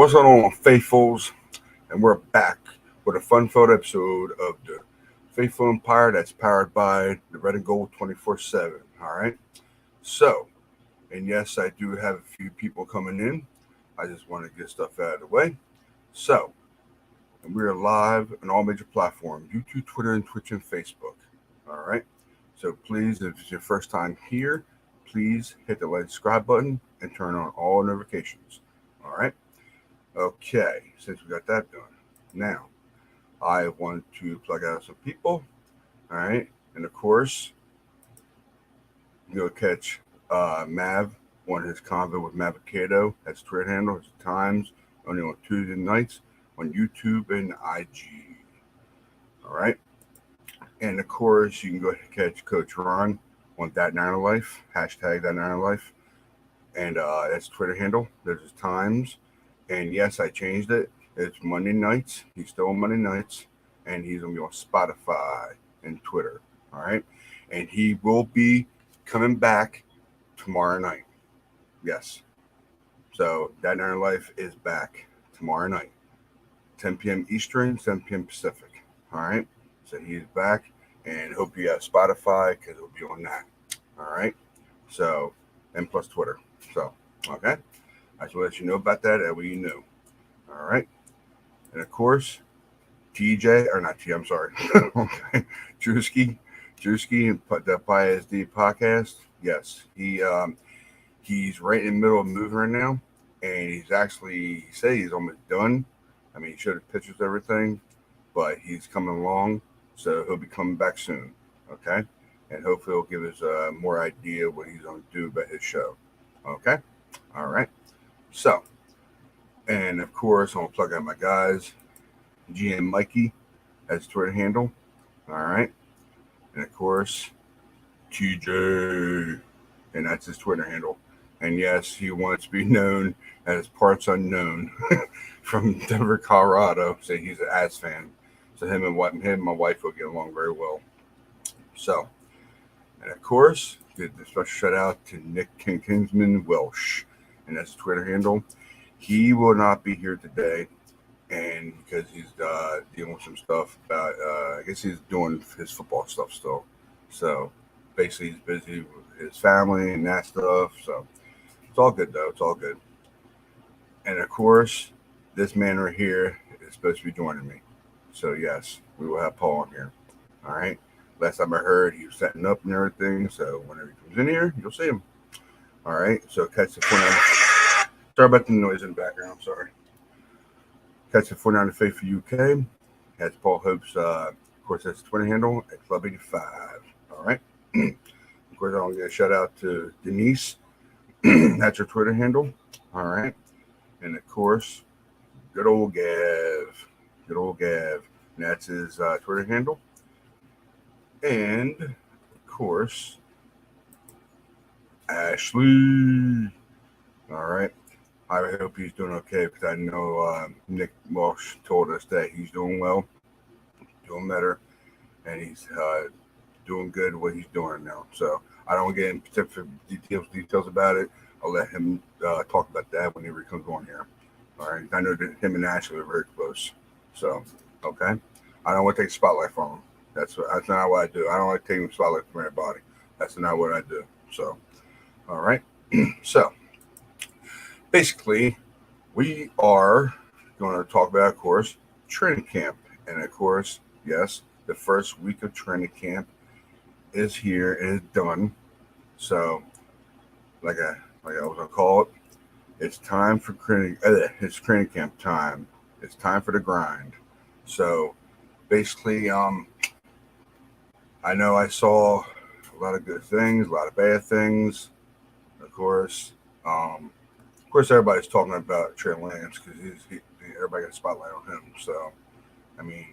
What's going on, faithfuls? And we're back with a fun-filled episode of the Faithful Empire that's powered by the Red and Gold 24/7. All right. So, and yes, I do have a few people coming in. I just want to get stuff out of the way. So, and we're live on all major platforms: YouTube, Twitter, and Twitch, and Facebook. All right. So please, if it's your first time here, please hit the like subscribe button and turn on all notifications. All right. Okay, since we got that done, now I want to plug out some people. All right, and of course, you'll catch Mav on his convo with Mavocado. That's Twitter handle. His times only on Tuesday nights on YouTube and IG. All right, and of course, you can go ahead and catch Coach Ron on That Nine of Life hashtag That Nine of Life, and that's Twitter handle. There's his times. And yes, I changed it. It's Monday nights. He's still on Monday nights. And he's going to be on Spotify and Twitter. All right. And he will be coming back tomorrow night. Yes. So That Night of Life is back tomorrow night. 10 p.m. Eastern, 7 p.m. Pacific. All right. So he's back. And hope you have Spotify because it'll be on that. All right. So, and plus Twitter. So, okay. I just want to let you know about that. That way you know. All right. And of course, TJ, or not T, I'm sorry. Okay. Drewski, the PySD podcast. Yes. He's right in the middle of moving right now. And he said he's almost done. I mean, he showed the pictures and everything, but he's coming along. So he'll be coming back soon. Okay. And hopefully he'll give us more idea what he's going to do about his show. Okay. All right. So, and of course, I'm going to plug out my guys. GM Mikey has Twitter handle. All right. And of course, TJ. And that's his Twitter handle. And yes, he wants to be known as Parts Unknown from Denver, Colorado. So he's an Ass fan. So him and my wife will get along very well. So, and of course, give a special shout out to Nick Kingsman Welsh. And that's his Twitter handle. He will not be here today, and because he's dealing with some stuff about, I guess he's doing his football stuff still. So basically, he's busy with his family and that stuff. So it's all good though. It's all good. And of course, this man right here is supposed to be joining me. So yes, we will have Paul on here. All right. Last time I heard, he was setting up and everything. So whenever he comes in here, you'll see him. All right, so catch the 49. Sorry about the noise in the background. I'm sorry. Catch the 49 Faithful UK. That's Paul Hope's, of course, that's Twitter handle at Club 85. All right. Of course, I'm going to give a shout out to Denise. That's her Twitter handle. All right. And of course, good old Gav. Good old Gav. And that's his Twitter handle. And of course, Ashley. All right. I hope he's doing okay because I know Nick Walsh told us that he's doing well, doing better, and he's doing good what he's doing now. So I don't get into specific details about it. I'll let him talk about that whenever he comes on here. All right. I know that him and Ashley are very close. So, okay. I don't want to take the spotlight from him. That's not what I do. I don't like taking the spotlight from anybody. That's not what I do. So, all right. So, basically, we are going to talk about, of course, training camp. And, of course, yes, the first week of training camp is here and is done. So, like I was going to call it, it's time for it's training camp time. It's time for the grind. So, basically, I know I saw a lot of good things, a lot of bad things, of course. Of course, everybody's talking about Trey Lance because everybody got a spotlight on him. So, I mean,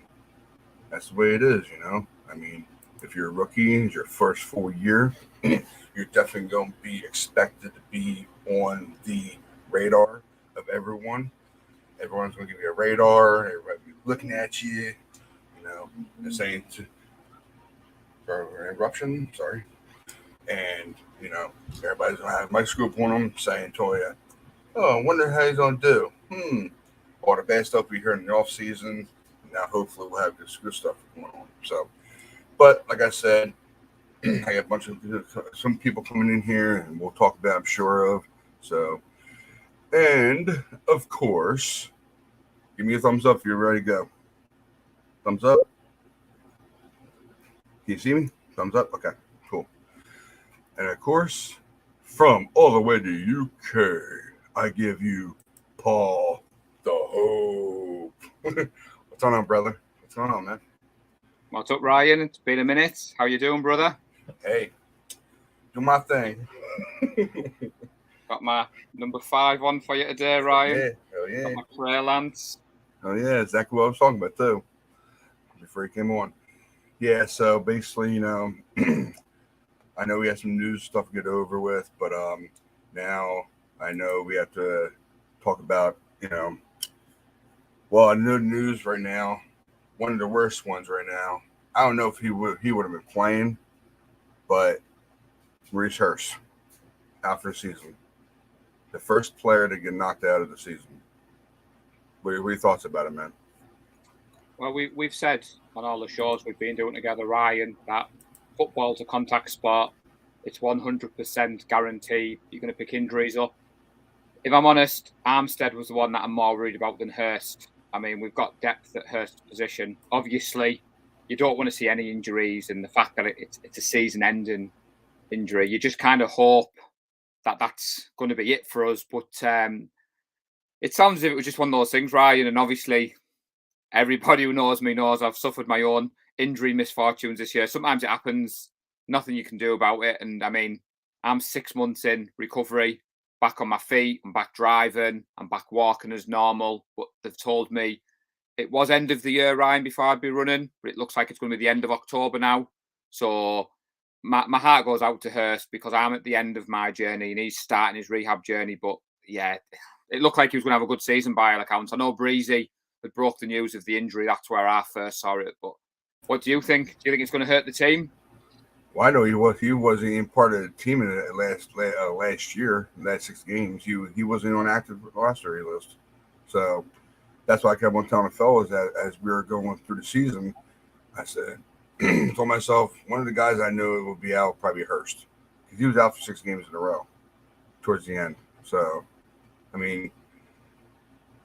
that's the way it is, you know. I mean, if you're a rookie and it's your first full year, you're definitely going to be expected to be on the radar of everyone. Everyone's going to give you a radar. Everybody be looking at you, you know, and saying for interruption, sorry. And, you know, everybody's going to have a microscope on them saying to you, oh, I wonder how he's going to do. all the bad stuff we hear in the off season. Now, hopefully, we'll have this good stuff going on. So, but like I said, I got a bunch of some people coming in here, and we'll talk about, I'm sure of. So, and of course, give me a thumbs up if you're ready to go. Thumbs up. Can you see me? Thumbs up. Okay, cool. And of course, from all the way to UK, I give you Paul the Hope. What's going on, brother? What's going on, man? What's up, Ryan? It's been a minute. How you doing, brother? Hey, do my thing. Got my number 5 on for you today, Ryan. Yeah, hell yeah. Got my prayer lance. Oh yeah, exactly what I was talking about too. Before he came on. Yeah, so basically, I know we have some news stuff to get over with, but now I know we have to talk about, well, I know the news right now, one of the worst ones right now. I don't know if he would have been playing, but Maurice Hurst out for the season. The first player to get knocked out of the season. What are your thoughts about it, man? Well, we've said on all the shows we've been doing together, Ryan, that football's a contact sport. It's 100% guaranteed you're going to pick injuries up. If I'm honest, Armstead was the one that I'm more worried about than Hurst. I mean, we've got depth at Hurst's position. Obviously, you don't want to see any injuries, and the fact that it's a season-ending injury, you just kind of hope that that's going to be it for us. But it sounds as if it was just one of those things, Ryan, and obviously everybody who knows me knows I've suffered my own injury misfortunes this year. Sometimes it happens, nothing you can do about it. And I mean, I'm 6 months in recovery, back on my feet, I'm back driving, I'm back walking as normal. But they've told me it was end of the year, Ryan, before I'd be running, but it looks like it's going to be the end of October now. So my heart goes out to Hurst because I'm at the end of my journey and he's starting his rehab journey. But yeah, it looked like he was going to have a good season by all accounts. I know Breezy had broke the news of the injury. That's where I first saw it. But what do you think? Do you think it's going to hurt the team? Well, I know he wasn't even part of the team in the last year, last 6 games. He wasn't on active roster list. So that's why I kept on telling the fellas that as we were going through the season, I said, told myself, one of the guys I knew would be out, probably Hurst. Because he was out for 6 games in a row towards the end. So, I mean,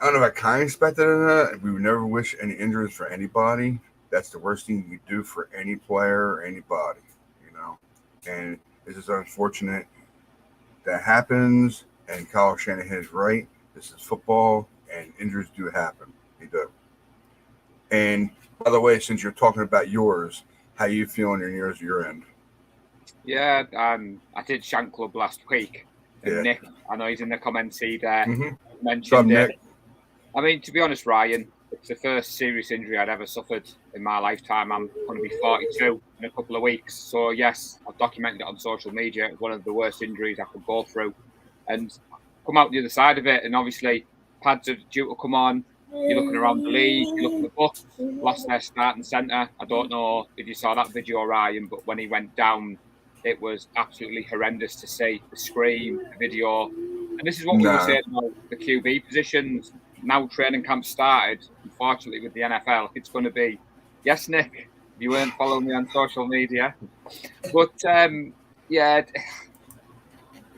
I don't know if I kind of expected that. We would never wish any injuries for anybody. That's the worst thing you could do for any player or anybody, And it's just unfortunate that happens. And Kyle Shanahan is right. This is football, and injuries do happen. They do. And by the way, since you're talking about yours, how you feeling in yours your end? Yeah, I did Shank Club last week. And Nick, I know he's in the comments, he'd mentioned it. Nick? I mean, to be honest, Ryan, it's the first serious injury I'd ever suffered in my lifetime. I'm going to be 42 in a couple of weeks. So, yes, I've documented it on social media. It's one of the worst injuries I could go through. And come out the other side of it. And obviously, pads are due to come on. You're looking around the league. You look at the Bucks, lost their starting centre. I don't know if you saw that video, Ryan, but when he went down, it was absolutely horrendous to see. The scream, the video. And this is what we were saying about the QB positions. Now training camp started, unfortunately, with the NFL. It's going to be, yes, Nick, you weren't following me on social media. But, yeah,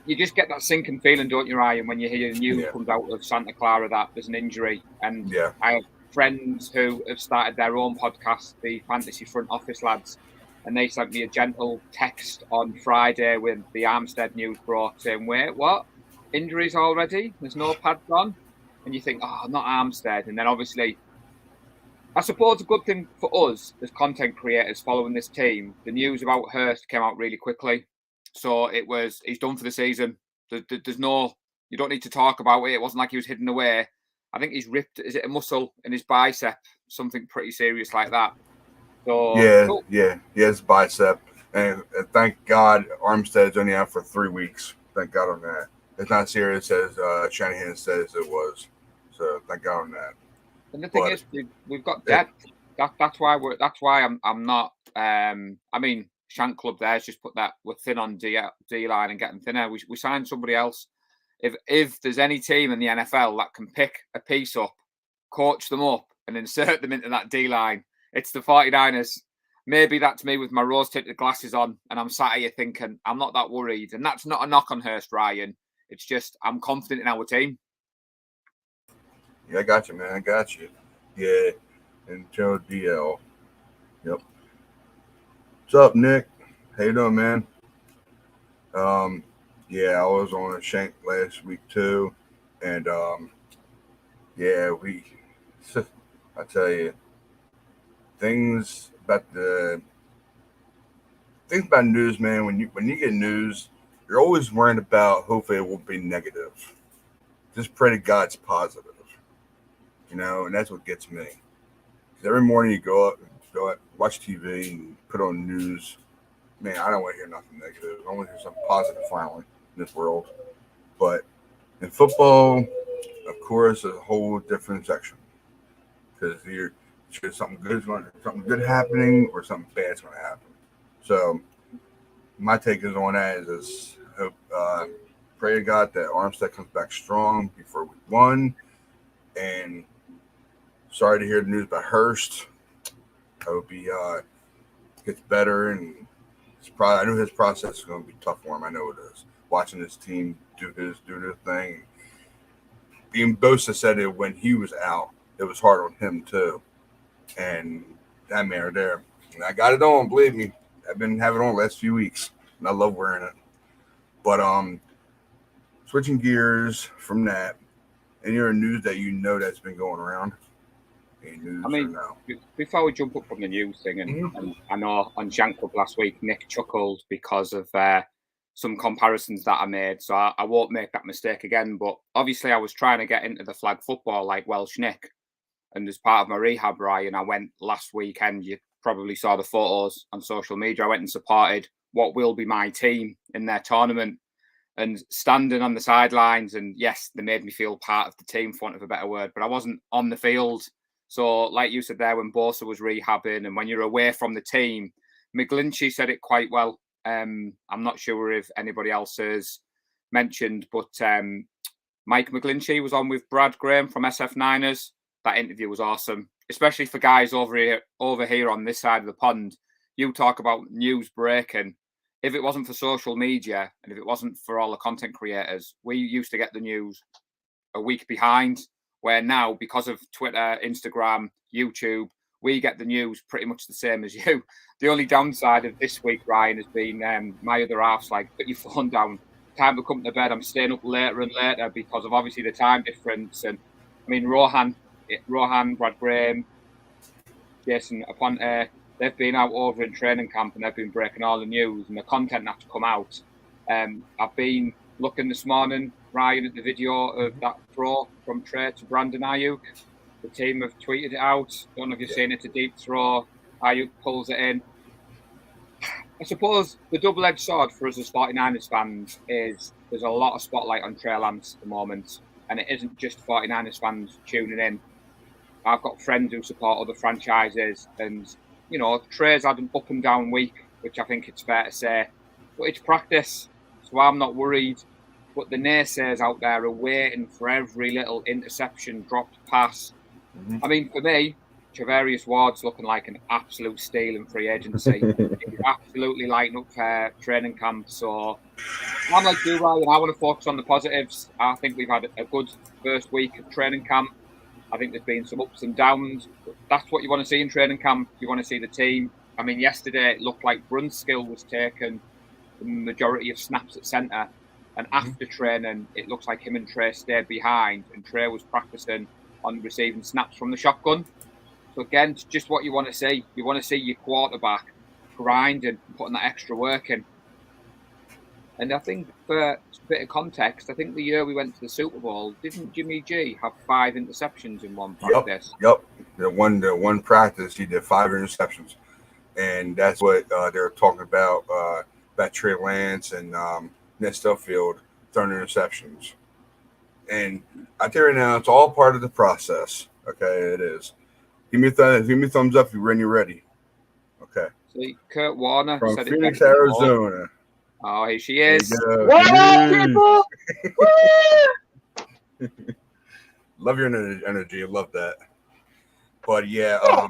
you just get that sinking feeling, don't you, Ryan, when you hear the news comes out of Santa Clara that there's an injury. And I have friends who have started their own podcast, the Fantasy Front Office lads, and they sent me a gentle text on Friday when the Armstead news broke saying, wait, what? Injuries already? There's no pads on? And you think, oh, not Armstead. And then obviously, I suppose a good thing for us as content creators following this team, the news about Hurst came out really quickly. So he's done for the season. There's no, you don't need to talk about it. It wasn't like he was hidden away. I think he's ripped, is it a muscle in his bicep? Something pretty serious like that. So his bicep. And thank God Armstead's only out for 3 weeks. Thank God on that. It's not serious as Shanahan says it was. So thank God on that. And the thing is, we've got depth. That's why I'm not. I mean, Shank Club there's just put that we're thin on D line and getting thinner. We signed somebody else. If there's any team in the NFL that can pick a piece up coach them up and insert them into that D-line. It's the 49ers. Maybe that's me with my rose-tinted glasses on, and I'm sat here thinking, I'm not that worried. And that's not a knock on Hurst, Ryan. It's just I'm confident in our team. Yeah, I got you, man. I got you. Yeah, and Joe DL. Yep. What's up, Nick? How you doing, man? Yeah, I was on a shank last week too, and yeah, I tell you, things about news, man. When you get news, you're always worrying about hopefully it won't be negative. Just pray to God it's positive, and that's what gets me. 'Cause every morning you go up, watch TV, and put on news. Man, I don't want to hear nothing negative. I want to hear something positive finally in this world. But in football, of course, a whole different section because you're sure something good happening or something bad's going to happen. So my take is on that is hope, pray to God that Armstead comes back strong before week 1. And sorry to hear the news about Hurst. I hope he gets better, and I know his process is going to be tough for him. I know it is. Watching his team do their thing. Even Bosa said it when he was out. It was hard on him too. And that man right there. And I got it on, believe me. I've been having it on the last few weeks, and I love wearing it. But switching gears from that, any other news that that's been going around? Any news no? Before we jump up from the news thing, and I know on Shank Club last week, Nick chuckled because of some comparisons that I made, so I won't make that mistake again. But obviously, I was trying to get into the flag football like Welsh Nick, and as part of my rehab, Ryan, I went last weekend. You probably saw the photos on social media. I went and supported what will be my team in their tournament, and standing on the sidelines. And yes, they made me feel part of the team, for want of a better word, but I wasn't on the field. So, like you said there, when Bosa was rehabbing and when you're away from the team, McGlinchey said it quite well. I'm not sure if anybody else has mentioned, but Mike McGlinchey was on with Brad Graham from SF Niners. That interview was awesome, especially for guys over here on this side of the pond. You talk about news breaking. If it wasn't for social media and if it wasn't for all the content creators, we used to get the news a week behind, where now, because of Twitter, Instagram, YouTube, we get the news pretty much the same as you. The only downside of this week, Ryan, has been my other half's like, put your phone down. Time to come to bed. I'm staying up later and later because of obviously the time difference. And I mean, Rohan, Brad Graham, Jason Aponte, they've been out over in training camp and they've been breaking all the news and the content has to come out. I've been looking this morning, Ryan, at the video of that throw from Trey to Brandon Ayuk. The team have tweeted it out. Don't know if you've seen it, a deep throw. Ayuk pulls it in. I suppose the double-edged sword for us as 49ers fans is there's a lot of spotlight on Trey Lance at the moment, and it isn't just 49ers fans tuning in. I've got friends who support other franchises, and, Trey's had an up and down week, which I think it's fair to say. But it's practice, so I'm not worried. But the naysayers out there are waiting for every little interception, dropped pass. Mm-hmm. I mean, for me, Javarius Ward's looking like an absolute steal in free agency. He's absolutely lighting up training camp. So I'm like you, Ryan. I want to focus on the positives. I think we've had a good first week of training camp. I think there's been some ups and downs. But that's what you want to see in training camp. You want to see the team. I mean, yesterday it looked like Brunskill was taking the majority of snaps at centre. And after training, it looks like him and Trey stayed behind. And Trey was practicing on receiving snaps from the shotgun. So again, it's just what you want to see. You want to see your quarterback grinding, putting that extra work in. And I think for a bit of context, I think the year we went to the Super Bowl, didn't Jimmy G have 5 interceptions in one practice? Yep. The one practice, he did 5 interceptions. And that's what they were talking about Trey Lance and Ned Stufffield throwing interceptions. And I tell you right now, it's all part of the process. Okay, it is. Give me a thumbs up if you're ready. Okay. See, Kurt Warner from said Phoenix, Arizona. Oh, here she is. What up, people? Love your energy. I love that. But yeah, Yeah.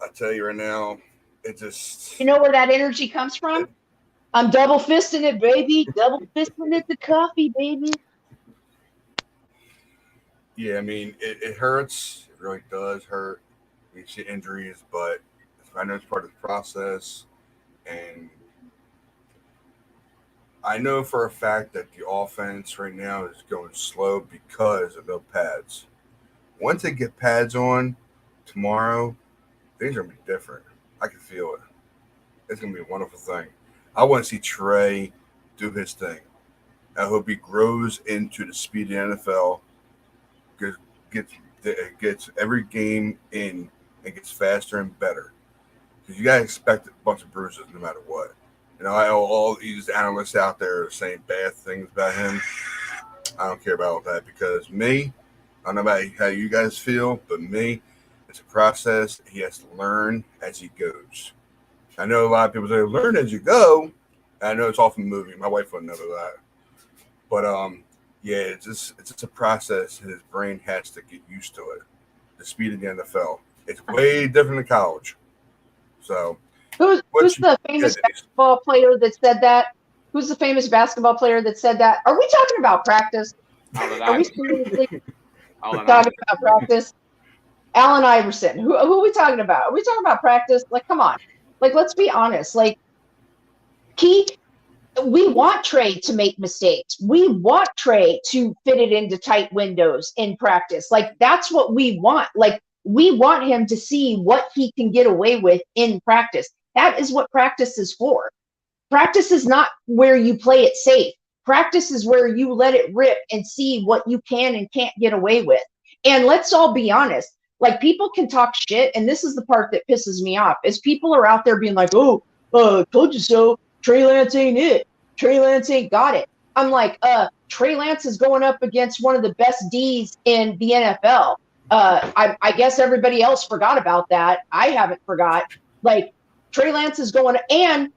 I tell you right now, it just You know where that energy comes from? I'm double fisting it, baby. Double fisting it, the coffee, baby. yeah. I mean, it hurts. It really does hurt. You see injuries, but I know it's part of the process, and I know for a fact that the offense right now is going slow because of no pads. Once they get pads on tomorrow, things are gonna be different. I can feel it. It's gonna be a wonderful thing. I want to see Trey do his thing. I hope he grows into the speed of the NFL, gets gets, gets every game in and gets faster and better. Because you gotta expect a bunch of bruises no matter what. You know, I know all these analysts out there are saying bad things about him. I don't care about all that because me, I don't know about how you guys feel, but me, it's a process. He has to learn as he goes. I know a lot of people say learn as you go. I know it's often moving. My wife wouldn't know that, but yeah, it's just a process. His brain has to get used to it. The speed of the NFL, it's way different than college. So, Who's what you the yeah, famous basketball player that said that? Who's the famous basketball player that said that? Are we talking about practice? Allen Are we Iverson. seriously Allen talking Iverson. about practice? Allen Iverson. Who are we talking about? Are we talking about practice? Like, come on. Like, let's be honest. Like, he we want Trey to make mistakes. We want Trey to fit it into tight windows in practice. Like, that's what we want. Like, we want him to see what he can get away with in practice. That is what practice is for. Practice is not where you play it safe. Practice is where you let it rip and see what you can and can't get away with. And let's all be honest. Like, people can talk shit, and this is the part that pisses me off, is people are out there being like, "Oh, told you so. Trey Lance ain't it. Trey Lance ain't got it." I'm like, Trey Lance is going up against one of the best Ds in the NFL. I guess everybody else forgot about that. I haven't forgot. Like, Trey Lance is going, and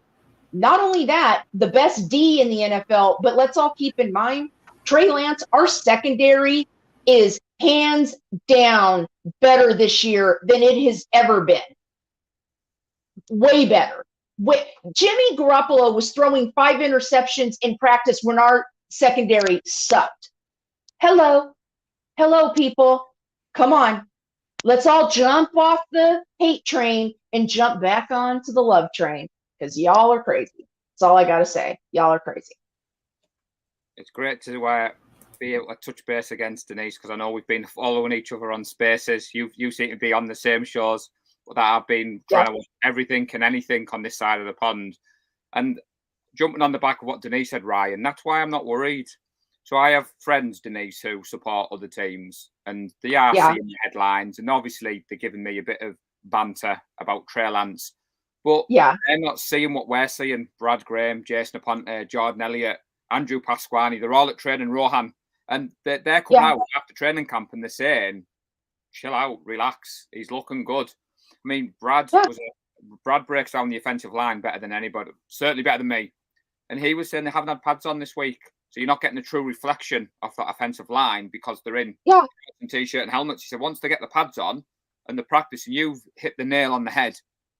not only that, the best D in the NFL, but let's all keep in mind, Trey Lance, our secondary is hands down better this year than it has ever been. Way better. Jimmy Garoppolo was throwing 5 interceptions in practice when our secondary sucked. Hello. Hello, people. Come on. Let's all jump off the hate train and jump back onto the love train because y'all are crazy. That's all I got to say. Y'all are crazy. It's great to be able to touch base against Denise because I know we've been following each other on Spaces. You seem to be on the same shows that I've been trying to watch everything and anything on this side of the pond. And jumping on the back of what Denise said, Ryan, that's why I'm not worried. So I have friends, Denise, who support other teams, and they are seeing the headlines, and obviously they're giving me a bit of banter about Trey Lance. But they're not seeing what we're seeing. Brad Graham, Jason Aponte, Jordan Elliott, Andrew Pasquani, they're all at training Rohan. And they're coming out after training camp and they're saying, chill out, relax. He's looking good. I mean, Brad breaks down the offensive line better than anybody, certainly better than me. And he was saying they haven't had pads on this week. So you're not getting a true reflection of that offensive line because they're in T-shirt and helmets. He said once they get the pads on and the practice, and you've hit the nail on the head,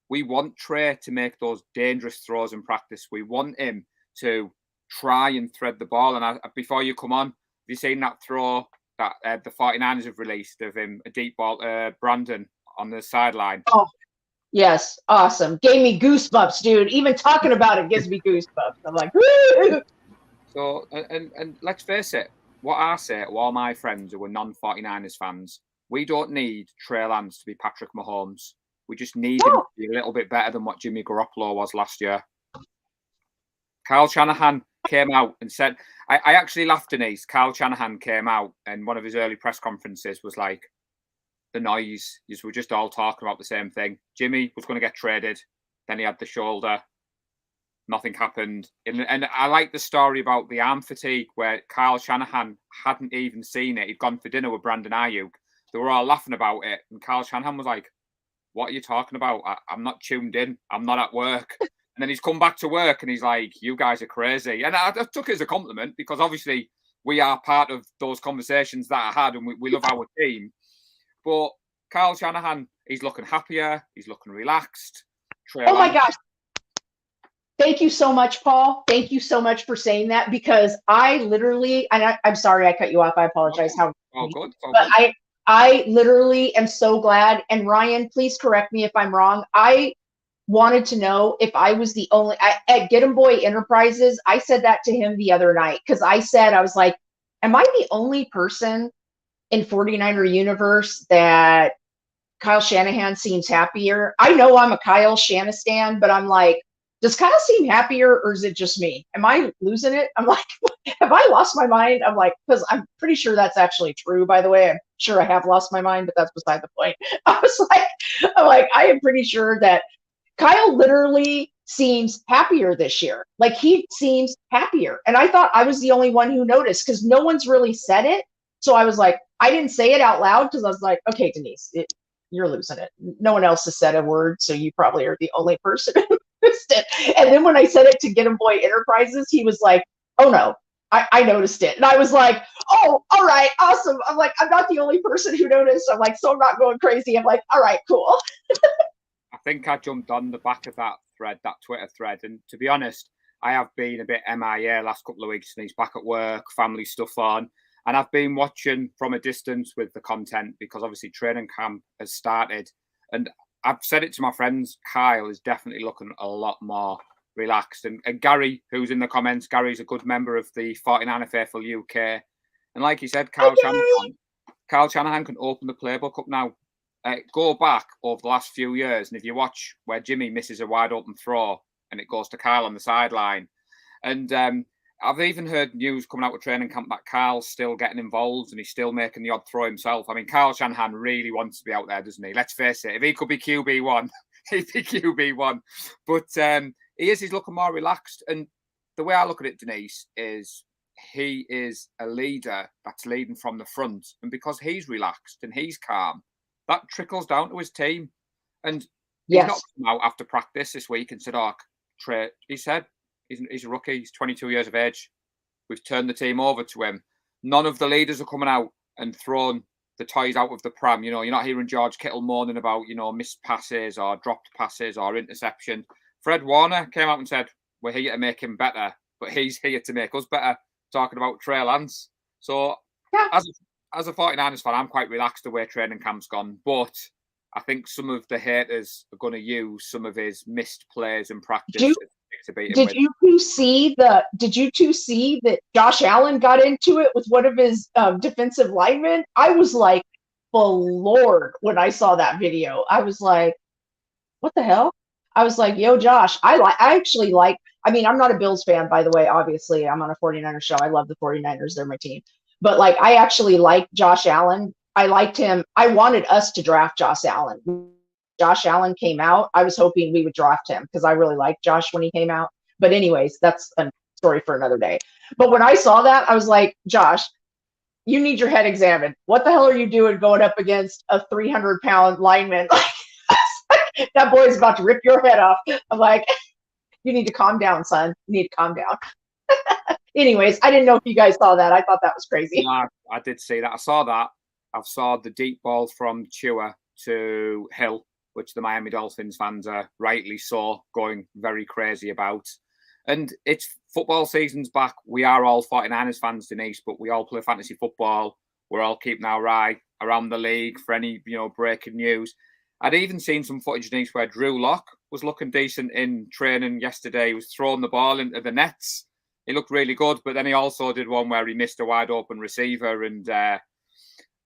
we want Trey to make those dangerous throws in practice. We want him to try and thread the ball. And before you come on, have you seen that throw that the 49ers have released of him, a deep ball, Brandon on the sideline? Oh, yes. Awesome. Gave me goosebumps, dude. Even talking about it gives me goosebumps. I'm like, woo! So, and let's face it, what I say to all my friends who are non-49ers fans, we don't need Trey Lance to be Patrick Mahomes. We just need him to be a little bit better than what Jimmy Garoppolo was last year. Kyle Shanahan came out and said, I actually laughed, Denise. Kyle Shanahan came out and one of his early press conferences was like, the noise, we're just all talking about the same thing. Jimmy was going to get traded. Then he had the shoulder. Nothing happened. And I like the story about the arm fatigue where Kyle Shanahan hadn't even seen it. He'd gone for dinner with Brandon Ayuk. They were all laughing about it. And Kyle Shanahan was like, what are you talking about? I'm not tuned in. I'm not at work. And then he's come back to work and he's like, you guys are crazy. And I took it as a compliment because obviously we are part of those conversations that I had, and we love our team. But Kyle Shanahan, he's looking happier. He's looking relaxed. Oh my gosh. Thank you so much, Paul. Thank you so much for saying that, because I literally, and I'm sorry I cut you off. I apologize. Good. But I literally am so glad. And Ryan, please correct me if I'm wrong. I wanted to know if I was the only at Get 'em Boy Enterprises. I said that to him the other night, because I was like, am I the only person in 49er universe that Kyle Shanahan seems happier? I know I'm a Kyle Shanahan, but I'm like, does Kyle seem happier, or is it just me? Am I losing it? I'm like, have I lost my mind? I'm like, because I'm pretty sure that's actually true, by the way. I'm sure I have lost my mind, but that's beside the point. I am pretty sure that Kyle literally seems happier this year. Like, he seems happier. And I thought I was the only one who noticed, because no one's really said it. So I was like, I didn't say it out loud, because I was like, okay, Denise, you're losing it. No one else has said a word, so you probably are the only person who noticed it. And then when I said it to Get 'em Boy Enterprises, he was like, oh no, I noticed it. And I was like, oh, all right, awesome. I'm like, I'm not the only person who noticed. I'm like, so I'm not going crazy. I'm like, all right, cool. I think I jumped on the back of that thread, that Twitter thread. And to be honest, I have been a bit MIA last couple of weeks, and he's back at work, family stuff on. And I've been watching from a distance with the content, because obviously training camp has started. And I've said it to my friends, Kyle is definitely looking a lot more relaxed. And Gary, who's in the comments, Gary's a good member of the 49er Faithful UK. And like he said, Kyle Shanahan can open the playbook up now. Go back over the last few years, and if you watch where Jimmy misses a wide open throw and it goes to Kyle on the sideline. And I've even heard news coming out of training camp that Kyle's still getting involved and he's still making the odd throw himself. I mean, Kyle Shanahan really wants to be out there, doesn't he? Let's face it. If he could be QB1, he'd be QB1. But he's looking more relaxed. And the way I look at it, Denise, is he is a leader that's leading from the front. And because he's relaxed and he's calm, that trickles down to his team. And he's not come out after practice this week and said, he said, he's a rookie. He's 22 years of age. We've turned the team over to him. None of the leaders are coming out and throwing the toys out of the pram. You know, you're not hearing George Kittle moaning about, missed passes or dropped passes or interception. Fred Warner came out and said, we're here to make him better, but he's here to make us better, talking about Trey Lance. So as a 49ers fan, I'm quite relaxed the way training camp's gone, but I think some of the haters are going to use some of his missed plays in practice. Did you two see that Josh Allen got into it with one of his defensive linemen? I was like, floored when I saw that video. I was like, what the hell? I was like, yo, Josh, I mean, I'm not a Bills fan, by the way. Obviously, I'm on a 49ers show. I love the 49ers. They're my team. But I actually like Josh Allen. I liked him. I wanted us to draft Josh Allen. Josh Allen came out. I was hoping we would draft him because I really liked Josh when he came out. But anyways, that's a story for another day. But when I saw that, I was like, Josh, you need your head examined. What the hell are you doing going up against a 300-pound lineman? That boy's about to rip your head off. I'm like, you need to calm down, son. You need to calm down. Anyways, I didn't know if you guys saw that. I thought that was crazy. No, I did see that. I saw that. I saw the deep ball from Tua to Hill, which the Miami Dolphins fans are rightly so going very crazy about. And it's football season's back. We are all 49ers fans, Denise, but we all play fantasy football. We're all keeping our eye around the league for any, breaking news. I'd even seen some footage, Denise, where Drew Lock was looking decent in training yesterday. He was throwing the ball into the nets. He looked really good, but then he also did one where he missed a wide open receiver. And,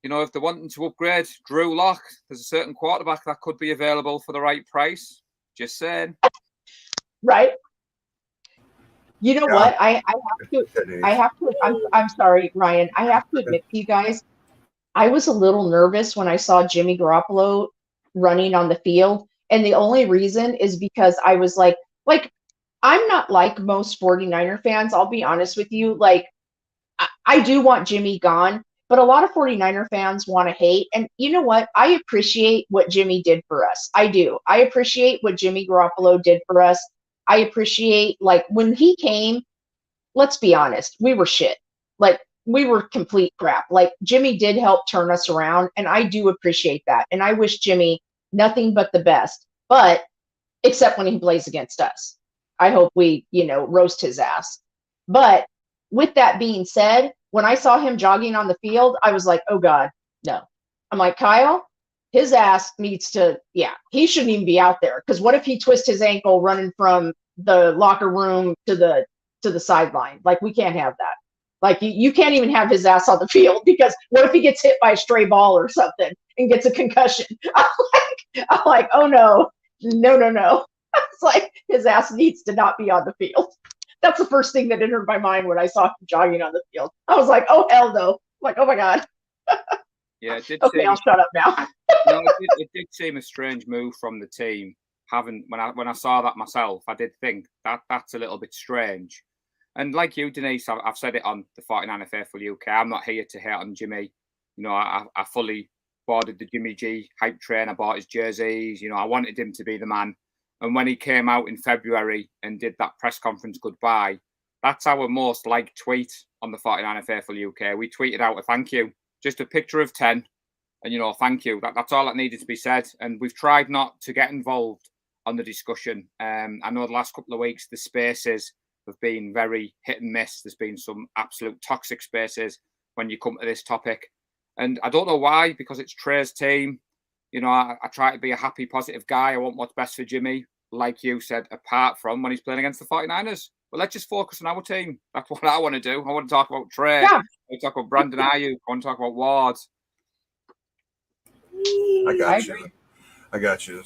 if they're wanting to upgrade Drew Lock, there's a certain quarterback that could be available for the right price. Just saying. Right. You know what? I have to, I'm sorry, Ryan. I have to admit to you guys, I was a little nervous when I saw Jimmy Garoppolo running on the field. And the only reason is because I was like, I'm not like most 49er fans. I'll be honest with you. I do want Jimmy gone, but a lot of 49er fans want to hate. And you know what? I appreciate what Jimmy did for us. I do. I appreciate what Jimmy Garoppolo did for us. I appreciate, when he came, let's be honest, we were shit. we were complete crap. Like Jimmy did help turn us around, and I do appreciate that. And I wish Jimmy nothing but the best. But except when he plays against us, I hope we, roast his ass. But with that being said, when I saw him jogging on the field, I was like, oh God, no. I'm like, Kyle, his ass needs to, he shouldn't even be out there. Because what if he twists his ankle running from the locker room to the sideline? Like, we can't have that. Like, you can't even have his ass on the field, because what if he gets hit by a stray ball or something and gets a concussion? I'm like, oh no. It's like, his ass needs to not be on the field. That's the first thing that entered my mind when I saw him jogging on the field. I was like, oh hell no. I'm like, oh my God. Yeah, it did. Okay, I'll shut up now. No, it did seem a strange move from the team. When I saw that myself, I did think that's a little bit strange. And like you, Denise, I've said it on the 49er Faithful UK. I'm not here to hate on Jimmy. I fully boarded the Jimmy G hype train. I bought his jerseys. I wanted him to be the man. And when he came out in February and did that press conference goodbye, that's our most liked tweet on the 49er Faithful UK. We tweeted out a thank you, just a picture of 10, and thank you. That's all that needed to be said. And we've tried not to get involved on the discussion. I know the last couple of weeks the spaces have been very hit and miss. There's been some absolute toxic spaces when you come to this topic. And I don't know why, because it's Trey's team. I try to be a happy, positive guy. I want what's best for Jimmy, like you said, apart from when he's playing against the 49ers. But let's just focus on our team. That's what I want to do. I want to talk about Trey. Yeah. I want to talk about Brandon Ayuk. I want to talk about Ward. I got you.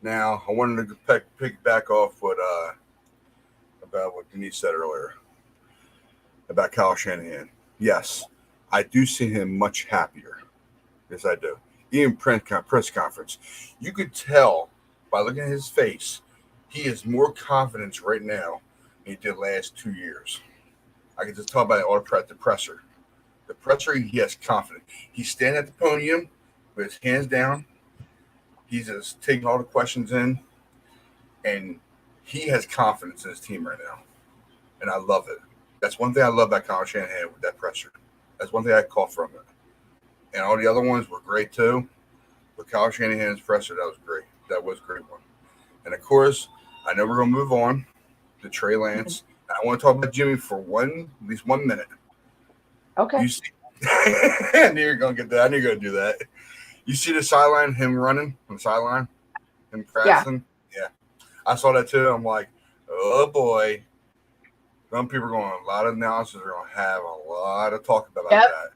Now, I wanted to pick back off about what Denise said earlier about Kyle Shanahan. Yes, I do see him much happier. Yes, I do. Even press conference, you could tell by looking at his face, he has more confidence right now than he did last 2 years. I can just tell by all the presser. The presser, he has confidence. He's standing at the podium with his hands down. He's just taking all the questions in, and he has confidence in his team right now, and I love it. That's one thing I love about Kyle Shanahan with that pressure. That's one thing I caught from it. And all the other ones were great too. But Kyle Shanahan's presser, that was great. That was a great one. And of course, I know we're going to move on to Trey Lance. I want to talk about Jimmy for at least 1 minute. Okay. You see, I knew you were going to get that. I knew you were going to do that. You see the sideline, him running on the sideline, him pressing? Yeah. I saw that too. I'm like, oh boy. Some people are going, a lot of announcers are going to have a lot of talk about that.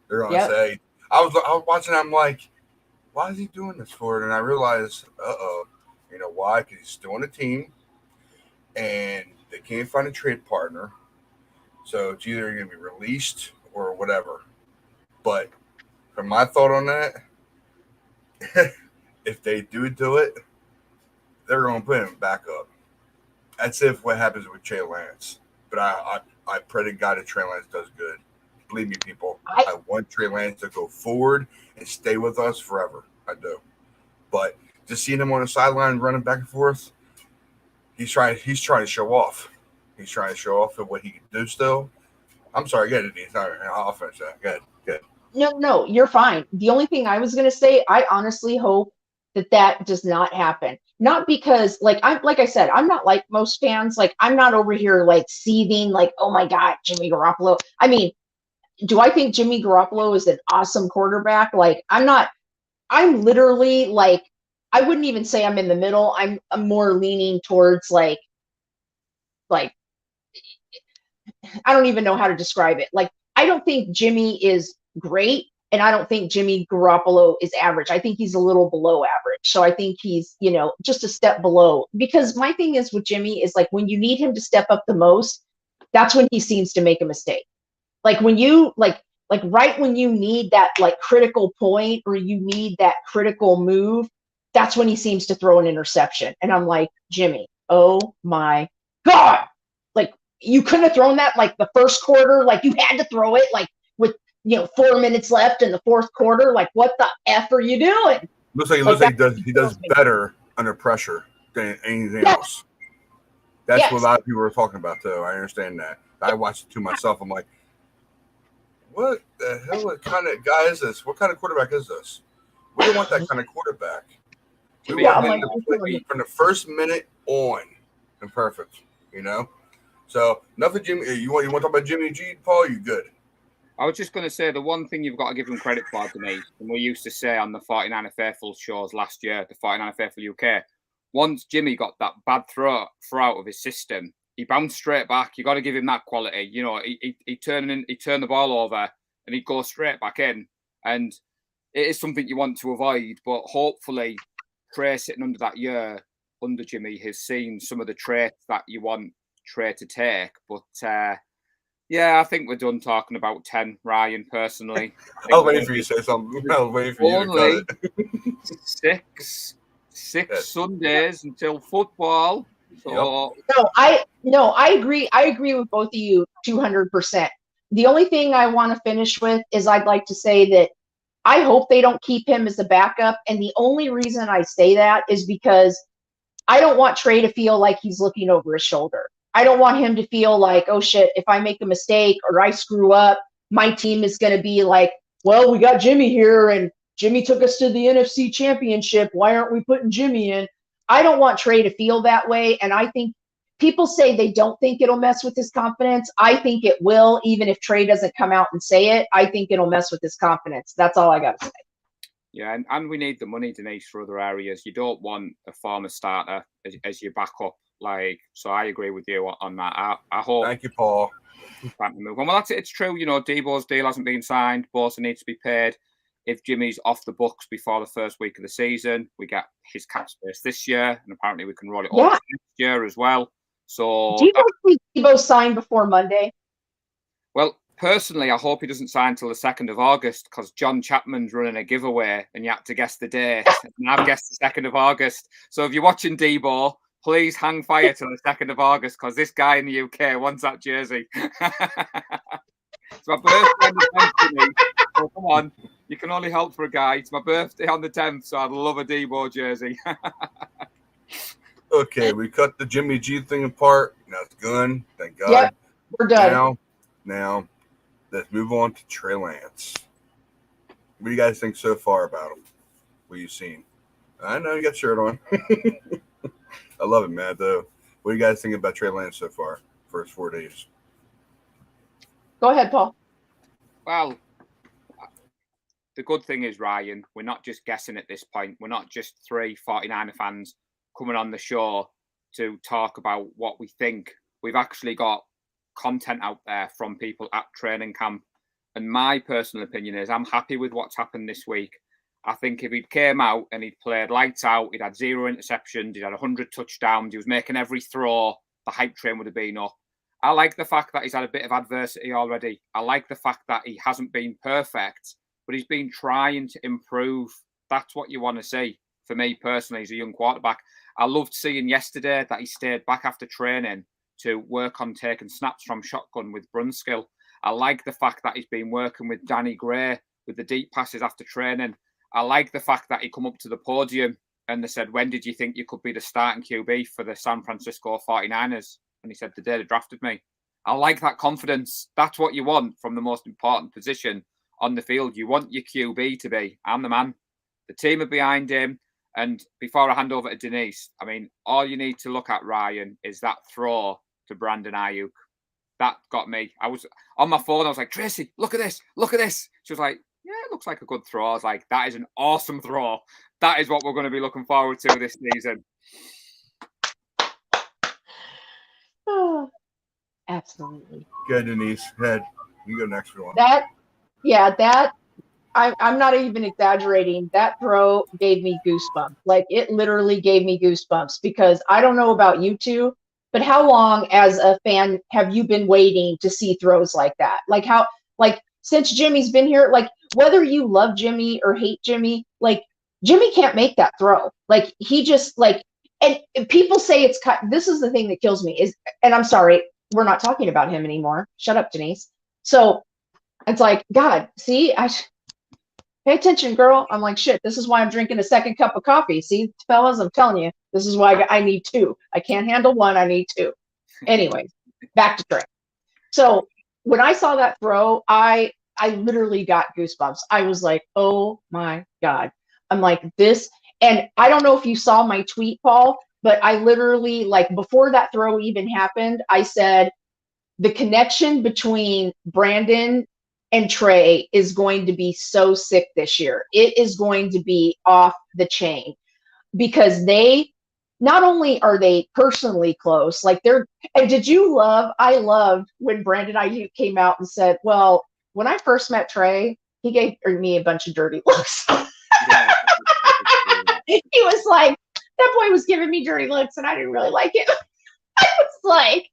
They're going to say, I was watching, I'm like, why is he doing this for it? And I realized, you know why? Because he's still on the team, and they can't find a trade partner. So it's either going to be released or whatever. But from my thought on that, if they do it, they're going to put him back up. That's if what happens with Trey Lance. But I pray to God that Trey Lance does good. Believe me, people. I want Trey Lance to go forward and stay with us forever. I do. But just seeing him on the sideline running back and forth, he's trying to show off. He's trying to show off of what he can do still. I'm sorry, go ahead, Denise. I'll finish that. Go ahead. No, you're fine. The only thing I was going to say, I honestly hope that does not happen. Not because, like I said, I'm not like most fans. Like, I'm not over here like seething, like, oh my God, Jimmy Garoppolo. I mean, do I think Jimmy Garoppolo is an awesome quarterback? Like, I'm literally like, I wouldn't even say I'm in the middle. I'm more leaning towards like, I don't even know how to describe it. Like, I don't think Jimmy is great, and I don't think Jimmy Garoppolo is average. I think he's a little below average. So I think he's, just a step below. Because my thing is with Jimmy is like, when you need him to step up the most, that's when he seems to make a mistake. Like when you like right when you need that like critical point or you need that critical move, that's when he seems to throw an interception. And I'm like, Jimmy, oh my God. Like, you couldn't have thrown that like the first quarter. Like, you had to throw it like with 4 minutes left in the fourth quarter. Like, what the F are you doing? Looks like he does better under pressure than anything else. That's what a lot of people are talking about, though. I understand that. I watched it to myself. I'm like, what the hell? What kind of guy is this? What kind of quarterback is this? We don't want that kind of quarterback. We Yeah, want I'm him like, to play from the first minute on, and perfect. You know. So nothing, Jimmy. You want to talk about Jimmy G, Paul? You good? I was just going to say the one thing you've got to give him credit for, Denise, and we used to say on the 49er Faithful shows last year, the 49er Faithful UK, once Jimmy got that bad throw out of his system, he bounced straight back. You got to give him that quality. You know, he turned the ball over and he'd go straight back in. And it is something you want to avoid, but hopefully Trey sitting under that year under Jimmy has seen some of the traits that you want Trey to take. But yeah, I think we're done talking about 10, Ryan, personally. I was waiting for you to say something. I was waiting for you to cut it. six Sundays until football. So I agree. I agree with both of you 200%. The only thing I want to finish with is I'd like to say that I hope they don't keep him as a backup. And the only reason I say that is because I don't want Trey to feel like he's looking over his shoulder. I don't want him to feel like, oh shit, if I make a mistake or I screw up, my team is going to be like, well, we got Jimmy here and Jimmy took us to the NFC Championship. Why aren't we putting Jimmy in? I don't want Trey to feel that way. And I think people say they don't think it'll mess with his confidence. I think it will, even if Trey doesn't come out and say it. I think it'll mess with his confidence. That's all I got to say. Yeah, and we need the money, Denise, for other areas. You don't want a former starter as your backup. So I agree with you on that. I hope. Thank you, Paul. Well, that's it. It's true. You know, Debo's deal hasn't been signed. Bosa needs to be paid. If Jimmy's off the books before the first week of the season, we get his cap space this year, and apparently we can roll it over next year as well. So, do you guys think Debo signed before Monday? Well, personally, I hope he doesn't sign until the 2nd of August because John Chapman's running a giveaway, and you have to guess the date. And I've guessed the 2nd of August. So if you're watching Debo, please hang fire till the 2nd of August because this guy in the UK wants that jersey. It's my birthday on the 10th, so come on. You can only help for a guy. It's my birthday on the 10th, so I'd love a Debo jersey. Okay, we cut the Jimmy G thing apart. Now it's gone. Thank God. Yep, we're done. Now, let's move on to Trey Lance. What do you guys think so far about him? What you've seen? I know you got shirt on. I love it, man, though. What do you guys think about Trey Lance so far? First 4 days. Go ahead, Paul. Well, the good thing is, Ryan, we're not just guessing at this point. We're not just 3 49er fans coming on the show to talk about what we think. We've actually got content out there from people at training camp. And my personal opinion is I'm happy with what's happened this week. I think if he'd came out and he'd played lights out, he'd had 0 interceptions, he'd had 100 touchdowns, he was making every throw, the hype train would have been up. I like the fact that he's had a bit of adversity already. I like the fact that he hasn't been perfect, but he's been trying to improve. That's what you want to see. For me personally, as a young quarterback, I loved seeing yesterday that he stayed back after training to work on taking snaps from shotgun with Brunskill. I like the fact that he's been working with Danny Gray with the deep passes after training. I like the fact that he come up to the podium and they said, when did you think you could be the starting QB for the San Francisco 49ers? And he said, the day they drafted me. I like that confidence. That's what you want from the most important position on the field. You want your QB to be, I'm the man. The team are behind him. And before I hand over to Denise, I mean, all you need to look at, Ryan, is that throw to Brandon Ayuk. That got me. I was on my phone. I was like, Tracy, look at this. Look at this. She was like, yeah, it looks like a good throw. I was like, that is an awesome throw. That is what we're going to be looking forward to this season. Oh, absolutely. Good, Denise. Head. You go next for one. I'm not even exaggerating. That throw gave me goosebumps. Like, it literally gave me goosebumps because I don't know about you two, but how long as a fan have you been waiting to see throws like that? Since Jimmy's been here, like, whether you love Jimmy or hate Jimmy, like, Jimmy can't make that throw. Like, he just, like, and people say it's cut. This is the thing that kills me and I'm sorry, we're not talking about him anymore. Shut up, Denise. So it's like, God, see, pay attention, girl. I'm like, shit, this is why I'm drinking a second cup of coffee. See, fellas, I'm telling you, this is why I need 2. I can't handle 1. I need 2. Anyways, back to Trey. So when I saw that throw, I I literally got goosebumps. I was like, oh my God. I'm like this. And I don't know if you saw my tweet, Paul, but I literally, like, before that throw even happened, I said the connection between Brandon and Trey is going to be so sick this year. It is going to be off the chain because they not only are they personally close, like they're, and I loved when Brandon Ayuk came out and said, well, when I first met Trey, he gave me a bunch of dirty looks. Yeah. He was like, that boy was giving me dirty looks and I didn't really like it. I was like,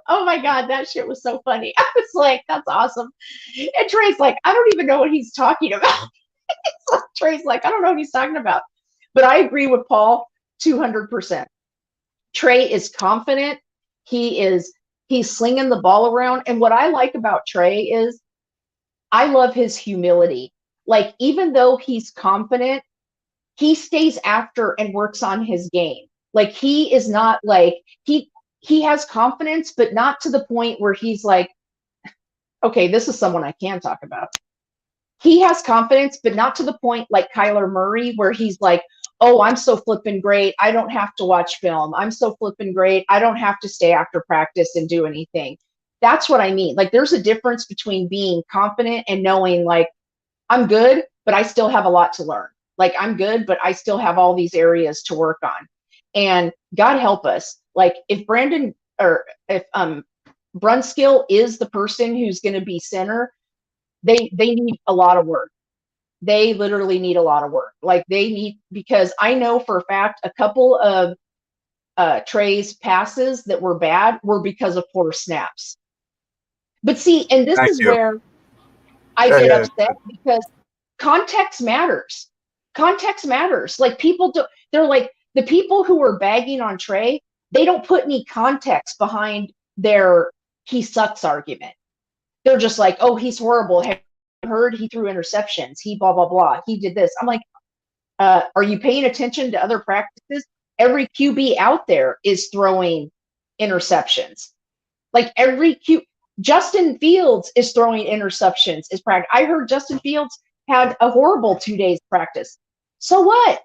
oh my God, that shit was so funny. I was like, that's awesome. And Trey's like, I don't even know what he's talking about. Trey's like, I don't know what he's talking about. But I agree with Paul 200%. Trey is confident. He's slinging the ball around. And what I like about Trey is I love his humility. Like, even though he's confident, he stays after and works on his game. Like, he is not like, he has confidence, but not to the point where he's like, okay, this is someone I can talk about. He has confidence, but not to the point like Kyler Murray, where he's like, oh, I'm so flipping great. I don't have to watch film. I'm so flipping great. I don't have to stay after practice and do anything. That's what I mean. Like, there's a difference between being confident and knowing, like, I'm good, but I still have a lot to learn. Like, I'm good, but I still have all these areas to work on. And God help us. Like, if Brunskill is the person who's going to be center, they need a lot of work. They literally need a lot of work. Like, they need, because I know for a fact a couple of Trey's passes that were bad were because of poor snaps. But see, and this is where I get upset, because context matters. Context matters. Like, they're like, the people who are bagging on Trey, they don't put any context behind their he sucks argument. They're just like, oh, he's horrible. Have you heard he threw interceptions? He blah, blah, blah. He did this. I'm like, are you paying attention to other practices? Every QB out there is throwing interceptions. Like, Justin Fields is throwing interceptions is practice. I heard Justin Fields had a horrible 2 days practice. So what?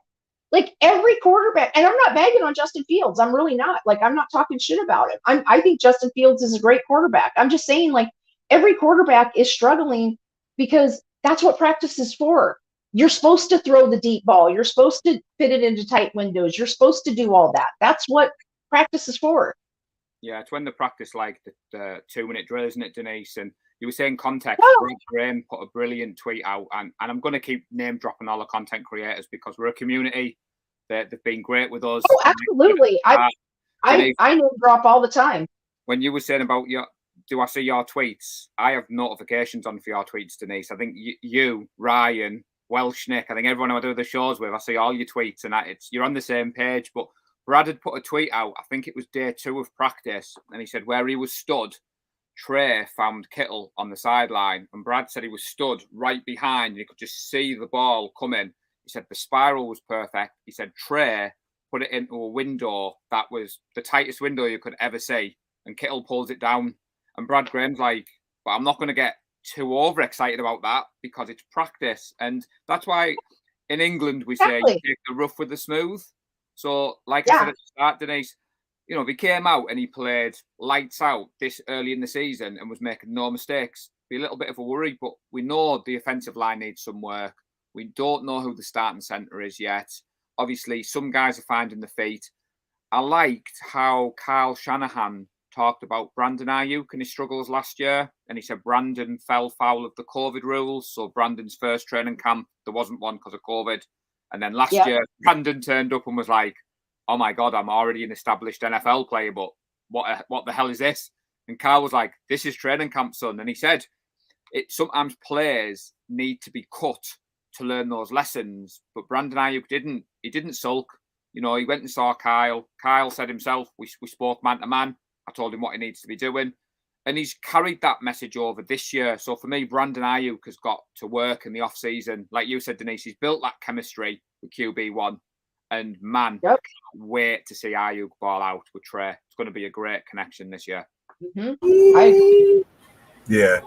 Like, every quarterback, and I'm not bagging on Justin Fields. I'm really not. Like, I'm not talking shit about him. I think Justin Fields is a great quarterback. I'm just saying, like, every quarterback is struggling because that's what practice is for. You're supposed to throw the deep ball. You're supposed to fit it into tight windows. You're supposed to do all that. That's what practice is for. Yeah, it's when the practice, like the 2-minute drill, isn't it, Denise? And you were saying context. Brad Graham put a brilliant tweet out, and I'm going to keep name dropping all the content creators because we're a community. They've been great with us. Oh, absolutely. I name drop all the time. When you were saying about do I see your tweets? I have notifications on for your tweets, Denise. I think you, Ryan, Welsh Nick, I think everyone I do the shows with, I see all your tweets, and you're on the same page. But Brad had put a tweet out, I think it was day 2 of practice, and he said where he was stood, Trey found Kittle on the sideline, and Brad said he was stood right behind, and you could just see the ball coming. He said the spiral was perfect. He said Trey put it into a window that was the tightest window you could ever see, and Kittle pulls it down. And Brad Graham's like, but I'm not going to get too overexcited about that because it's practice. And that's why in England we say you take the rough with the smooth. So, like I said at the start, Denise, you know, if he came out and he played lights out this early in the season and was making no mistakes, be a little bit of a worry. But we know the offensive line needs some work. We don't know who the starting centre is yet. Obviously, some guys are finding the feet. I liked how Kyle Shanahan talked about Brandon Ayuk and his struggles last year. And he said Brandon fell foul of the COVID rules. So Brandon's first training camp, there wasn't one because of COVID. And then last year, Brandon turned up and was like, oh my God, I'm already an established NFL player, but what the hell is this? And Kyle was like, this is training camp, son. And he said, sometimes players need to be cut to learn those lessons. But Brandon Ayuk didn't. He didn't sulk. You know, he went and saw Kyle. Kyle said himself, we spoke man to man. I told him what he needs to be doing. And he's carried that message over this year. So for me, Brandon Ayuk has got to work in the off-season. Like you said, Denise, he's built that chemistry with QB1. And man, I can't wait to see Ayuk ball out with Trey. It's going to be a great connection this year. Mm-hmm. I agree. Yeah.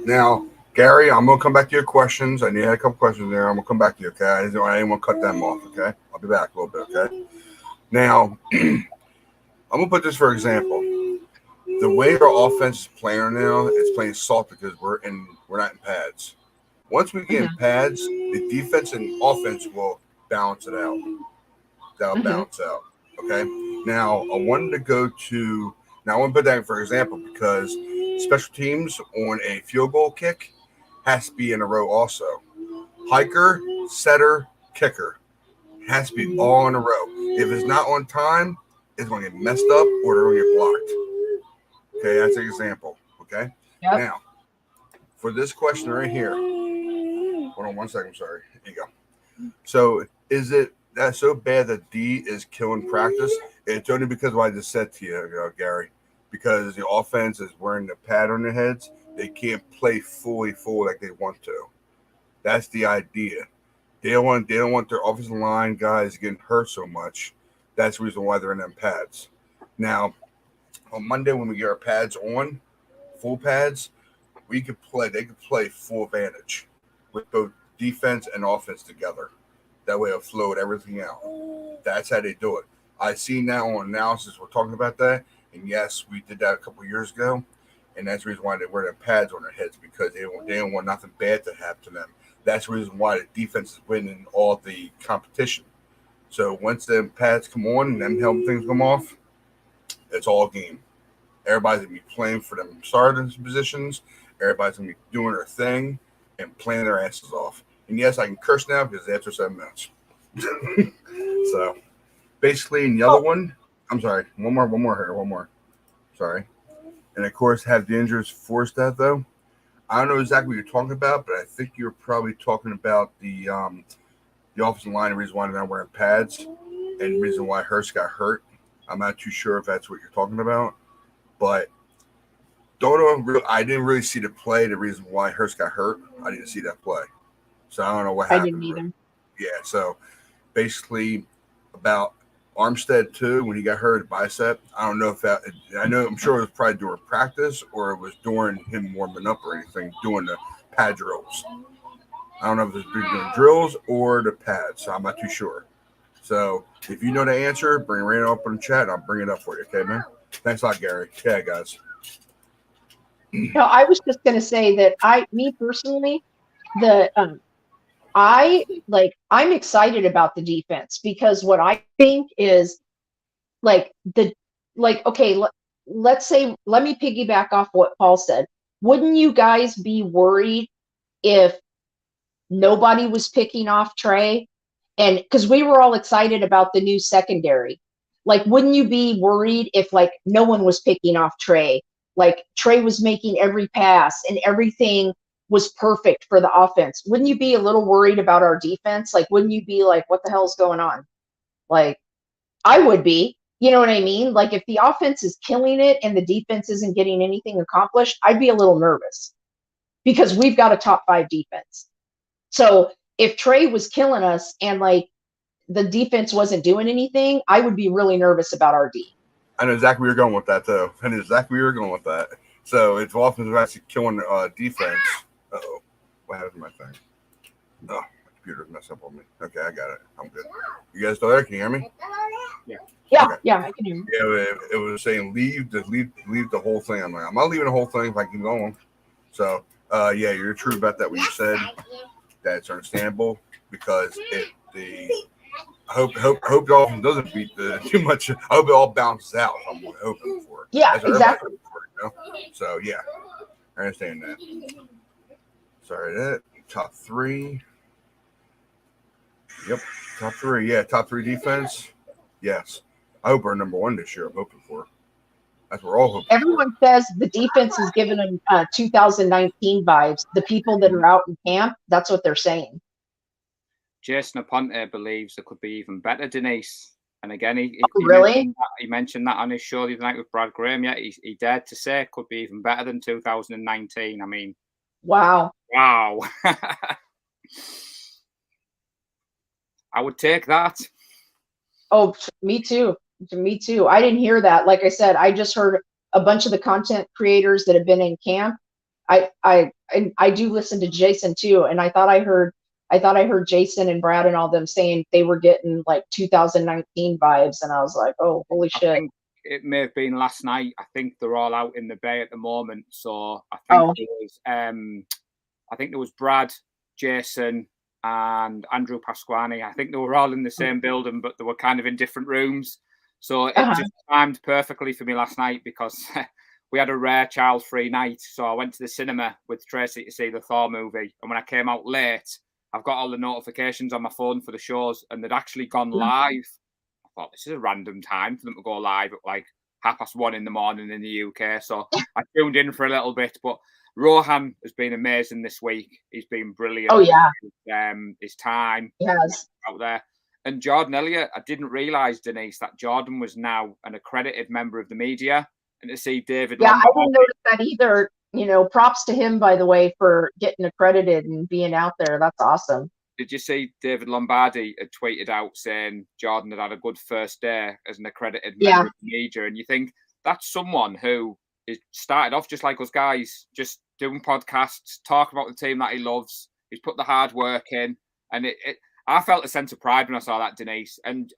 Now, Gary, I'm gonna come back to your questions. I need a couple questions there. I'm gonna come back to you. Okay, I didn't want to cut them off. Okay, I'll be back a little bit. Okay. Now, I'm gonna put this for example. The way our offense is playing right now, it's playing soft because we're not in pads. Once we get in pads, the defense and offense will balance it out. That'll balance out. Okay. Now I wanted to go to I want to put that for example because special teams on a field goal kick has to be in a row also. Hiker, setter, kicker has to be all in a row. If it's not on time, it's going to get messed up or they're going to get blocked. Okay, that's an example. Okay. Yep. Now, for this question right here, hold on 1 second. Sorry. There you go. So, is it that so bad that D is killing practice? It's only because of what I just said to you, Gary. Because the offense is wearing the pad on their heads, they can't play fully full like they want to. That's the idea. They don't want their offensive line guys getting hurt so much. That's the reason why they're in them pads. Now, on Monday when we get our pads on, full pads, they could play full advantage with both defense and offense together. That way it'll float everything out. That's how they do it. I see now on analysis we're talking about that. And yes, we did that a couple of years ago. And that's the reason why they wear their pads on their heads because they don't want nothing bad to happen to them. That's the reason why the defense is winning all the competition. So once the pads come on and them helmet things come off, it's all game. Everybody's going to be playing for them starting positions. Everybody's going to be doing their thing and playing their asses off. And yes, I can curse now because after 7 minutes. So basically in the other one, I'm sorry, one more. Sorry. And of course, have the injuries forced that though? I don't know exactly what you're talking about, but I think you're probably talking about the offensive line, the reason why they're not wearing pads, and the reason why Hurst got hurt. I'm not too sure if that's what you're talking about, but I didn't really see the play. The reason why Hurst got hurt, I didn't see that play, so I don't know what happened. I didn't either. Yeah, so basically about Armstead too, when he got hurt bicep, I don't know if that. I'm sure it was probably during practice or it was during him warming up or anything, doing the pad drills. I don't know if it was doing drills or the pads, so I'm not too sure. So if you know the answer, bring it right up in the chat. I'll bring it up for you, okay, man? Thanks a lot, Gary. Yeah, guys. No, I was just going to say that me personally, I'm excited about the defense because what I think is okay, let's say, let me piggyback off what Paul said. Wouldn't you guys be worried if nobody was picking off Trey? And because we were all excited about the new secondary, like, wouldn't you be worried if like no one was picking off Trey? Like Trey was making every pass and everything was perfect for the offense. Wouldn't you be a little worried about our defense? Like, wouldn't you be like, what the hell's going on? Like, I would be, you know what I mean? Like, if the offense is killing it and the defense isn't getting anything accomplished, I'd be a little nervous because we've got a top 5 defense. So if Trey was killing us and like the defense wasn't doing anything, I would be really nervous about our D. I know exactly where you're going with that, though. I know exactly where you're going with that. So it's offense is actually killing defense. Uh-oh. What happened to my thing? Oh, my computer's messed up on me. Okay, I got it. I'm good. You guys still there? Can you hear me? Yeah. Yeah, okay. Yeah, I can hear you. Yeah, it was saying leave the whole thing. I'm like, I'm not leaving the whole thing if I keep going. So, yeah, you're true about that. What you said, that's understandable because I hope the offense doesn't beat too much. I hope it all bounces out. I'm hoping for. Yeah, exactly. For, So yeah, I understand that. Sorry, that top 3. Yep, top 3. Yeah, top 3 defense. Yes, I hope we're number 1 this year. I'm hoping for. That's what we're all hoping. Everyone says the defense is giving them 2019 vibes. The people that are out in camp, that's what they're saying. Jason Aponte believes it could be even better, Denise. And again, he mentioned that on his show the other night with Brad Graham. Yeah, he dared to say it could be even better than 2019. I mean, wow. I would take that. Oh, me too. I didn't hear that. Like I said, I just heard a bunch of the content creators that have been in camp. I do listen to Jason too, and I thought I heard Jason and Brad and all them saying they were getting like 2019 vibes, and I was like, oh, holy shit. I think it may have been last night. I think they're all out in the bay at the moment. So I think there was Brad, Jason, and Andrew Pasquani. I think they were all in the same building, but they were kind of in different rooms. So it just timed perfectly for me last night because we had a rare child-free night. So I went to the cinema with Tracy to see the Thor movie. And when I came out late, I've got all the notifications on my phone for the shows, and they'd actually gone live. I thought, this is a random time for them to go live at like 1:30 in the morning in the UK. So I tuned in for a little bit, but Rohan has been amazing this week. He's been brilliant. Oh, yeah. His time out there. And Jordan Elliott, I didn't realise, Denise, that Jordan was now an accredited member of the media. And to see David Lombardi, I didn't notice that either. You know, props to him, by the way, for getting accredited and being out there. That's awesome. Did you see David Lombardi had tweeted out saying Jordan had a good first day as an accredited member of the media? And you think that's someone who is started off just like us guys, just doing podcasts, talking about the team that he loves. He's put the hard work in, and I felt a sense of pride when I saw that, Denise. And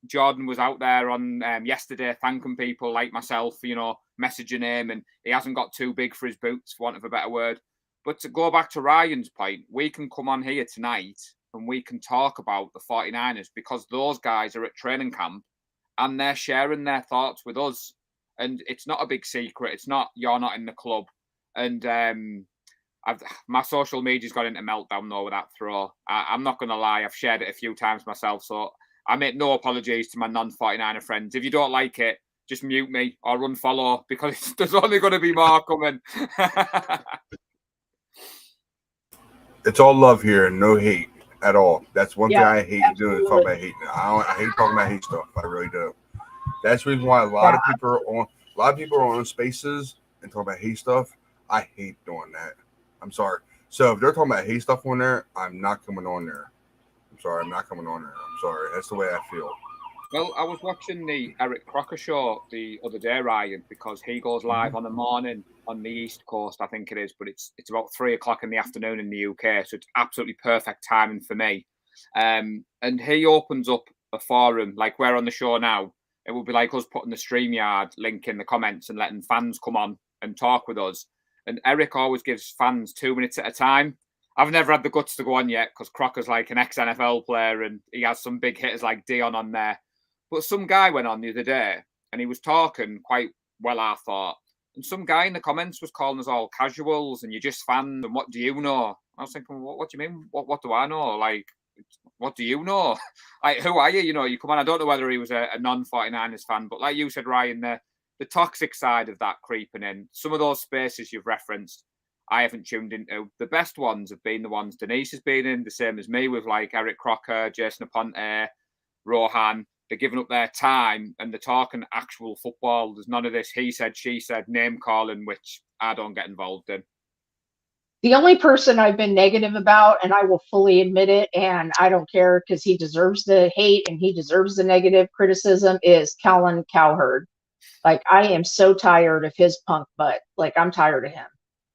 Jordan was out there on yesterday thanking people like myself, you know, messaging him, and he hasn't got too big for his boots, for want of a better word. But to go back to Ryan's point, we can come on here tonight and we can talk about the 49ers because those guys are at training camp and they're sharing their thoughts with us. And it's not a big secret. It's not, you're not in the club. And my social media's got into meltdown though with that throw. I'm not going to lie. I've shared it a few times myself. So I make no apologies to my non-49er friends. If you don't like it, just mute me or unfollow because there's only going to be more coming. It's all love here and no hate at all. That's one thing I hate absolutely. doing is talking about hate. I hate talking about hate stuff. I really do. That's the reason why a lot of people are on spaces and talk about hate stuff. I hate doing that. I'm sorry. So if they're talking about hate stuff on there, I'm not coming on there. I'm sorry. I'm not coming on there. I'm sorry. That's the way I feel. Well, I was watching the Eric Crocker show the other day, Ryan, because he goes live on the morning on the East Coast, I think it is, but it's about 3:00 in the afternoon in the UK, so it's absolutely perfect timing for me. And he opens up a forum, like we're on the show now. It would be like us putting the StreamYard link in the comments and letting fans come on and talk with us. And Eric always gives fans 2 minutes at a time. I've never had the guts to go on yet because Crocker's like an ex-NFL player and he has some big hitters like Dion on there. But some guy went on the other day and he was talking quite well, I thought. And some guy in the comments was calling us all casuals and you're just fans and what do you know? I was thinking, what do you mean? What do I know? Like, what do you know? Like, who are you? You know, you come on. I don't know whether he was a non-49ers fan, but like you said, Ryan, the toxic side of that creeping in. Some of those spaces you've referenced, I haven't tuned into. The best ones have been the ones Denise has been in, the same as me with like Eric Crocker, Jason Aponte, Rohan. They're giving up their time and they're talking actual football. There's none of this he said, she said, name calling, which I don't get involved in. The only person I've been negative about, and I will fully admit it, and I don't care because he deserves the hate and he deserves the negative criticism, is Colin Cowherd. Like, I am so tired of his punk butt. Like, I'm tired of him.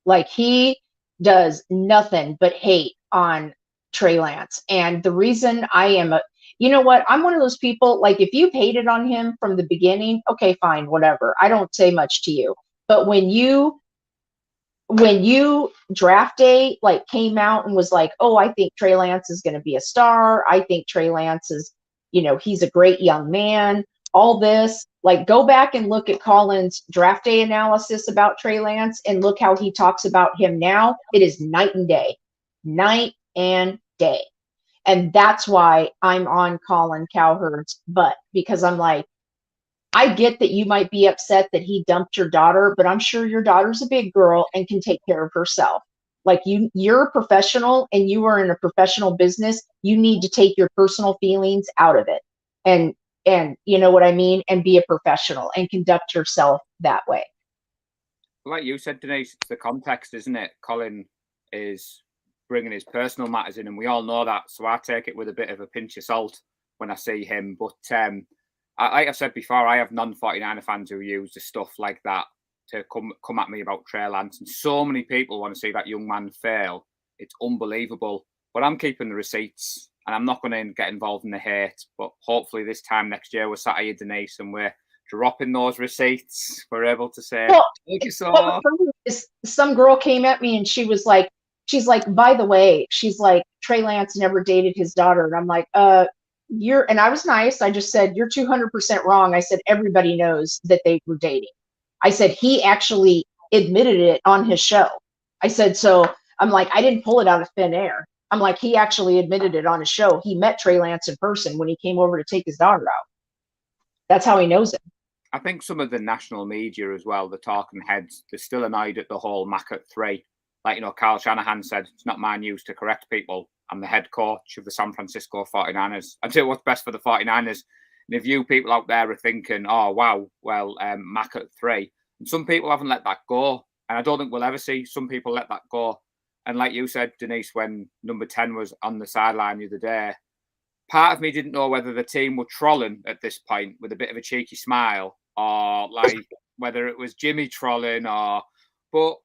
Like, he does nothing but hate on Trey Lance. And the reason I am you know what? I'm one of those people, like, if you've hated on him from the beginning, okay, fine, whatever. I don't say much to you. But when you draft day like came out and was like, oh, I think Trey Lance is going to be a star. I think Trey Lance is, you know, he's a great young man. All this, like, go back and look at Colin's draft day analysis about Trey Lance and look how he talks about him now. It is night and day. And that's why I'm on Colin Cowherd's butt, because I'm like, I get that you might be upset that he dumped your daughter, but I'm sure your daughter's a big girl and can take care of herself. Like, you're a professional and you are in a professional business. You need to take your personal feelings out of it. And you know what I mean? And be a professional and conduct yourself that way. Like you said, Denise, it's the context, isn't it? Colin is bringing his personal matters in, and we all know that. So I take it with a bit of a pinch of salt when I see him. But like I said before, I have non-49er fans who use the stuff like that to come at me about Trey Lance, and so many people want to see that young man fail. It's unbelievable. But I'm keeping the receipts, and I'm not going to get involved in the hate. But hopefully this time next year we're sat here, Denise, and we're dropping those receipts. We're able to say, well, some girl came at me and she's like, by the way, she's like, Trey Lance never dated his daughter. And I'm like, and I was nice. I just said, you're 200% wrong. I said, everybody knows that they were dating. I said, he actually admitted it on his show. I said, so I'm like, I didn't pull it out of thin air. I'm like, he actually admitted it on his show. He met Trey Lance in person when he came over to take his daughter out. That's how he knows it. I think some of the national media as well, the talking heads, they're still annoyed at the whole Mac at 3. Like, Kyle Shanahan said, it's not my news to correct people. I'm the head coach of the San Francisco 49ers. I do what's best for the 49ers. And if you people out there are thinking, oh, wow, well, Mac at 3, and some people haven't let that go. And I don't think we'll ever see some people let that go. And like you said, Denise, when number 10 was on the sideline the other day, part of me didn't know whether the team were trolling at this point with a bit of a cheeky smile, or like whether it was Jimmy trolling, but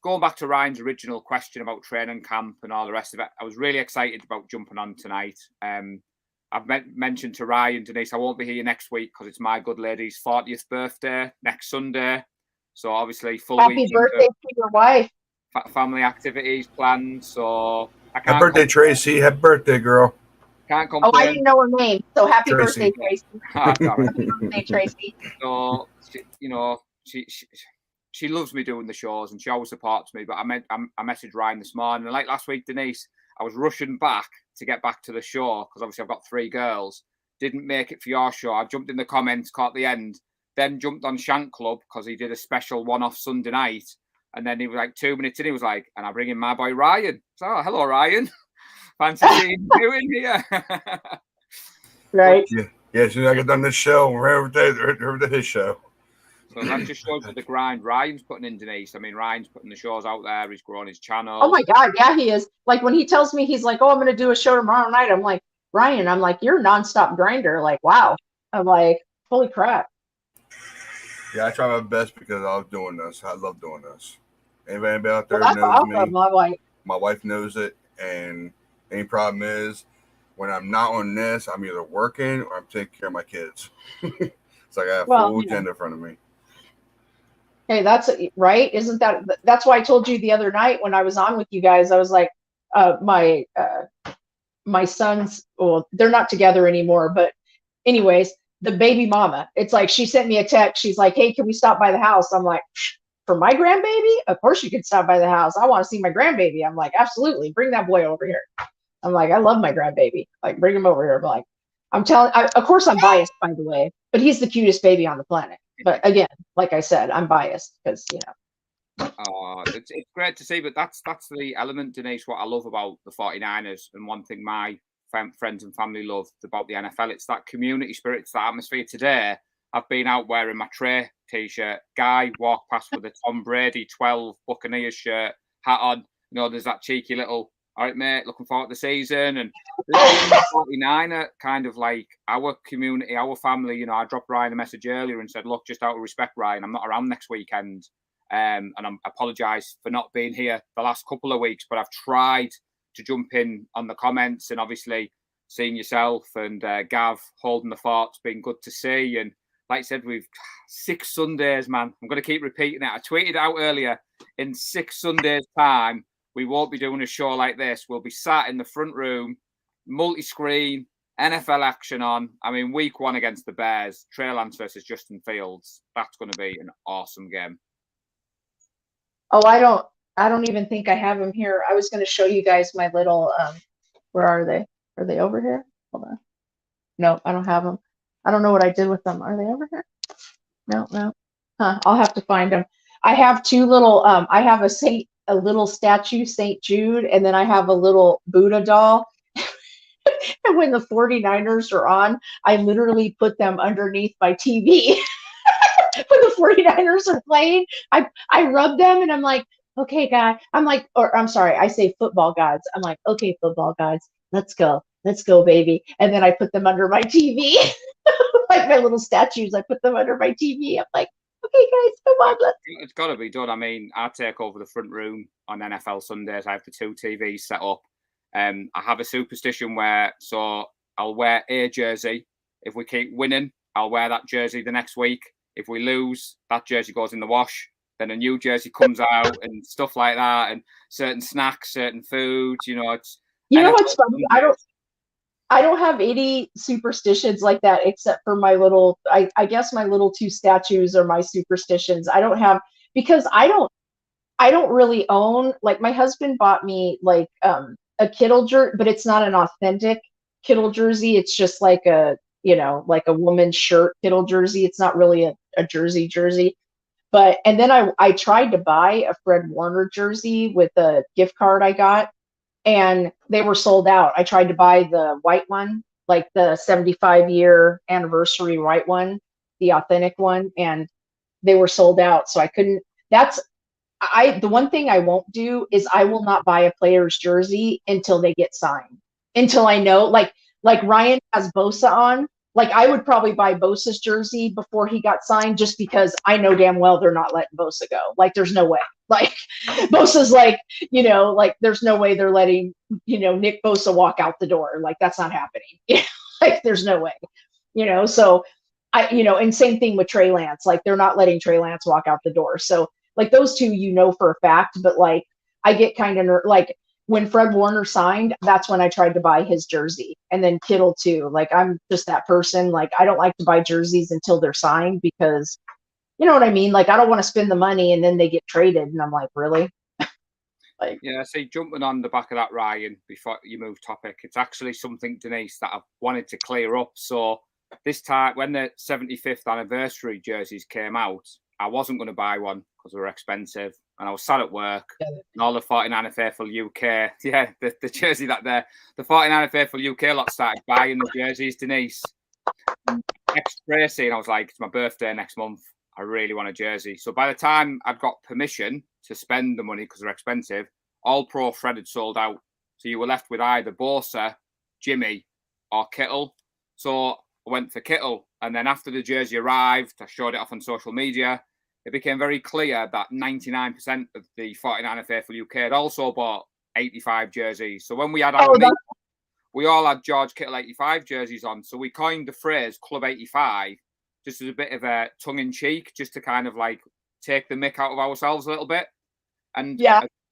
going back to Ryan's original question about training camp and all the rest of it, I was really excited about jumping on tonight. I've mentioned to Ryan, Denise, I won't be here next week because it's my good lady's 40th birthday next Sunday. So obviously full Happy birthday to your wife. Family activities planned. So I can't. Happy birthday, Tracy. Happy birthday, girl. Can't complain. Oh, I didn't know her name. So happy Tracy. birthday, Tracy. Happy birthday, Tracy. So, she loves me doing the shows and she always supports me. But I messaged Ryan this morning. And like last week, Denise, I was rushing back to get back to the show because obviously I've got 3 girls. Didn't make it for your show. I jumped in the comments, caught the end, then jumped on Shank Club because he did a special one-off Sunday night. And then he was like 2 minutes in, he was like, and I bring in my boy Ryan. So, hello, Ryan. Fancy seeing you in here. Right. Yeah, as soon as I get done this show, we're over to his show. So that just shows you the grind Ryan's putting in, Denise. I mean, Ryan's putting the shows out there. He's growing his channel. Oh, my God. Yeah, he is. Like, when he tells me, he's like, oh, I'm going to do a show tomorrow night. I'm like, Ryan, you're a nonstop grinder. Like, wow. I'm like, holy crap. Yeah, I try my best because I was doing this. I love doing this. Anybody out there Well, knows awesome. me. My wife knows it. And any problem is when I'm not on this, I'm either working or I'm taking care of my kids. It's like I have full agenda in front of me. Hey, that's right. That's why I told you the other night when I was on with you guys, I was like, my sons, well, they're not together anymore, but anyways, the baby mama, it's like, she sent me a text. She's like, hey, can we stop by the house? I'm like, for my grandbaby? Of course you can stop by the house. I want to see my grandbaby. I'm like, absolutely. Bring that boy over here. I'm like, I love my grandbaby. Like, bring him over here. I'm like, of course I'm biased, by the way, but he's the cutest baby on the planet. But again, like I said, I'm biased because, it's great to see, but that's the element, Denise, what I love about the 49ers. And one thing my friends and family love about the NFL, it's that community spirit, it's that atmosphere. Today, I've been out wearing my Trey t-shirt. Guy walked past with a Tom Brady 12 Buccaneers shirt, hat on. There's that cheeky little, all right, mate, looking forward to the season. And 49er, kind of like our community, our family. I dropped Ryan a message earlier and said, look, just out of respect, Ryan, I'm not around next weekend. And I apologise for not being here the last couple of weeks, but I've tried to jump in on the comments, and obviously seeing yourself and Gav holding the fort, it's been good to see. And like I said, we've 6 Sundays, man. I'm going to keep repeating it. I tweeted out earlier, in 6 Sundays' time, we won't be doing a show like this. We'll be sat in the front room, multi-screen, NFL action on. I mean, week 1 against the Bears, Trey Lance versus Justin Fields. That's going to be an awesome game. Oh, I don't even think I have them here. I was going to show you guys my little, where are they? Are they over here? Hold on. No, I don't have them. I don't know what I did with them. Are they over here? No. Huh, I'll have to find them. I have 2 little, I have a little statue, St. Jude, and then I have a little Buddha doll. And when the 49ers are on, I literally put them underneath my TV. When the 49ers are playing, I rub them and I'm like, okay, guy. I'm sorry, I say football gods. I'm like, okay, football gods, let's go, baby. And then I put them under my TV. Like my little statues, I put them under my TV. I'm like, okay, guys, come on, let's. It's got to be done. I mean, I take over the front room on NFL Sundays. I have the 2 TVs set up. I have a superstition where, so I'll wear a jersey. If we keep winning, I'll wear that jersey the next week. If we lose, that jersey goes in the wash. Then a new jersey comes out and stuff like that, and certain snacks, certain foods. You know, it's. You know what's funny? I don't have any superstitions like that except for my little. I guess my little 2 statues are my superstitions. I don't have because I don't really own. Like my husband bought me like a Kittle jersey, but it's not an authentic Kittle jersey. It's just like a like a woman's shirt Kittle jersey. It's not really a jersey. But and then I tried to buy a Fred Warner jersey with a gift card I got, and they were sold out. I tried to buy the white one, like the 75-year anniversary white one, the authentic one, and they were sold out. So I couldn't. The one thing I won't do is I will not buy a player's jersey until they get signed. Until I know, like Ryan has Bosa on. Like I would probably buy Bosa's jersey before he got signed, just because I know damn well they're not letting Bosa go. Like there's no way. Like Bosa's like, like there's no way they're letting, Nick Bosa walk out the door. Like that's not happening. Like there's no way. So and same thing with Trey Lance. Like they're not letting Trey Lance walk out the door. So like those 2, for a fact, but like I get kind of like when Fred Warner signed, that's when I tried to buy his jersey, and then Kittle too. Like I'm just that person. Like I don't like to buy jerseys until they're signed because, you know what I mean? Like I don't want to spend the money and then they get traded, and I'm like, really? Like, yeah. See, jumping on the back of that, Ryan, before you move topic, it's actually something, Denise, that I've wanted to clear up. So this time, when the 75th anniversary jerseys came out, I wasn't going to buy one because they were expensive. And I was sat at work, and all the 49er Faithful UK, the jersey the 49er Faithful UK lot started buying the jerseys, Denise. Next Tracy, and I was like, it's my birthday next month. I really want a jersey. So by the time I'd got permission to spend the money because they're expensive, All Pro Fred had sold out. So you were left with either Bosa, Jimmy, or Kittle. So I went for Kittle. And then after the jersey arrived, I showed it off on social media. It became very clear that 99% of the 49er Faithful UK had also bought 85 jerseys. So when we had our meeting, we all had George Kittle 85 jerseys on. So we coined the phrase Club 85 just as a bit of a tongue-in-cheek, just to kind of like take the mick out of ourselves a little bit. And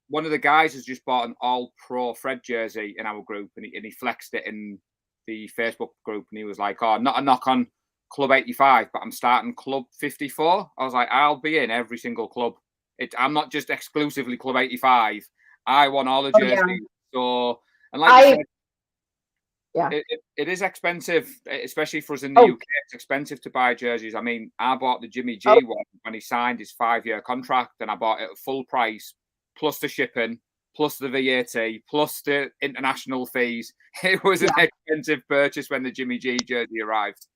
one of the guys has just bought an All-Pro Fred jersey in our group, and he flexed it in the Facebook group, and he was like, oh, not a knock on Club 85, but I'm starting Club 54. I was like, I'll be in every single club. I'm not just exclusively Club 85. I want all the jerseys. So, and like you said, it is expensive, especially for us in the UK. It's expensive to buy jerseys. I mean, I bought the Jimmy G one when he signed his 5-year contract, and I bought it at full price, plus the shipping, plus the VAT, plus the international fees. It was an expensive purchase when the Jimmy G jersey arrived.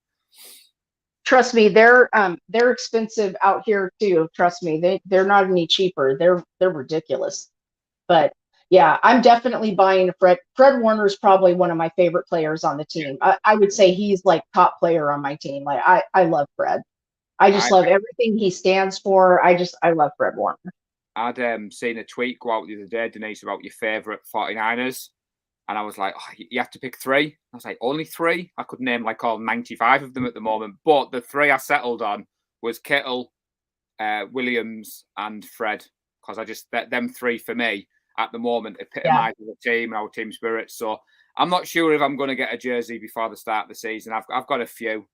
Trust me, they're expensive out here too. Trust me, they're not any cheaper. They're ridiculous. But yeah, I'm definitely buying Fred. Fred Warner is probably one of my favorite players on the team. I would say he's like top player on my team. Like I love Fred. I just love everything he stands for. I love Fred Warner. I'd seen a tweet go out the other day, Denise, about your favorite 49ers. And I was like, oh, you have to pick 3. I was like, only 3? I could name like all 95 of them at the moment. But the 3 I settled on was Kittle, Williams, and Fred. Because I just, them 3 for me at the moment epitomise the team and our team spirit. So I'm not sure if I'm going to get a jersey before the start of the season. I've got a few.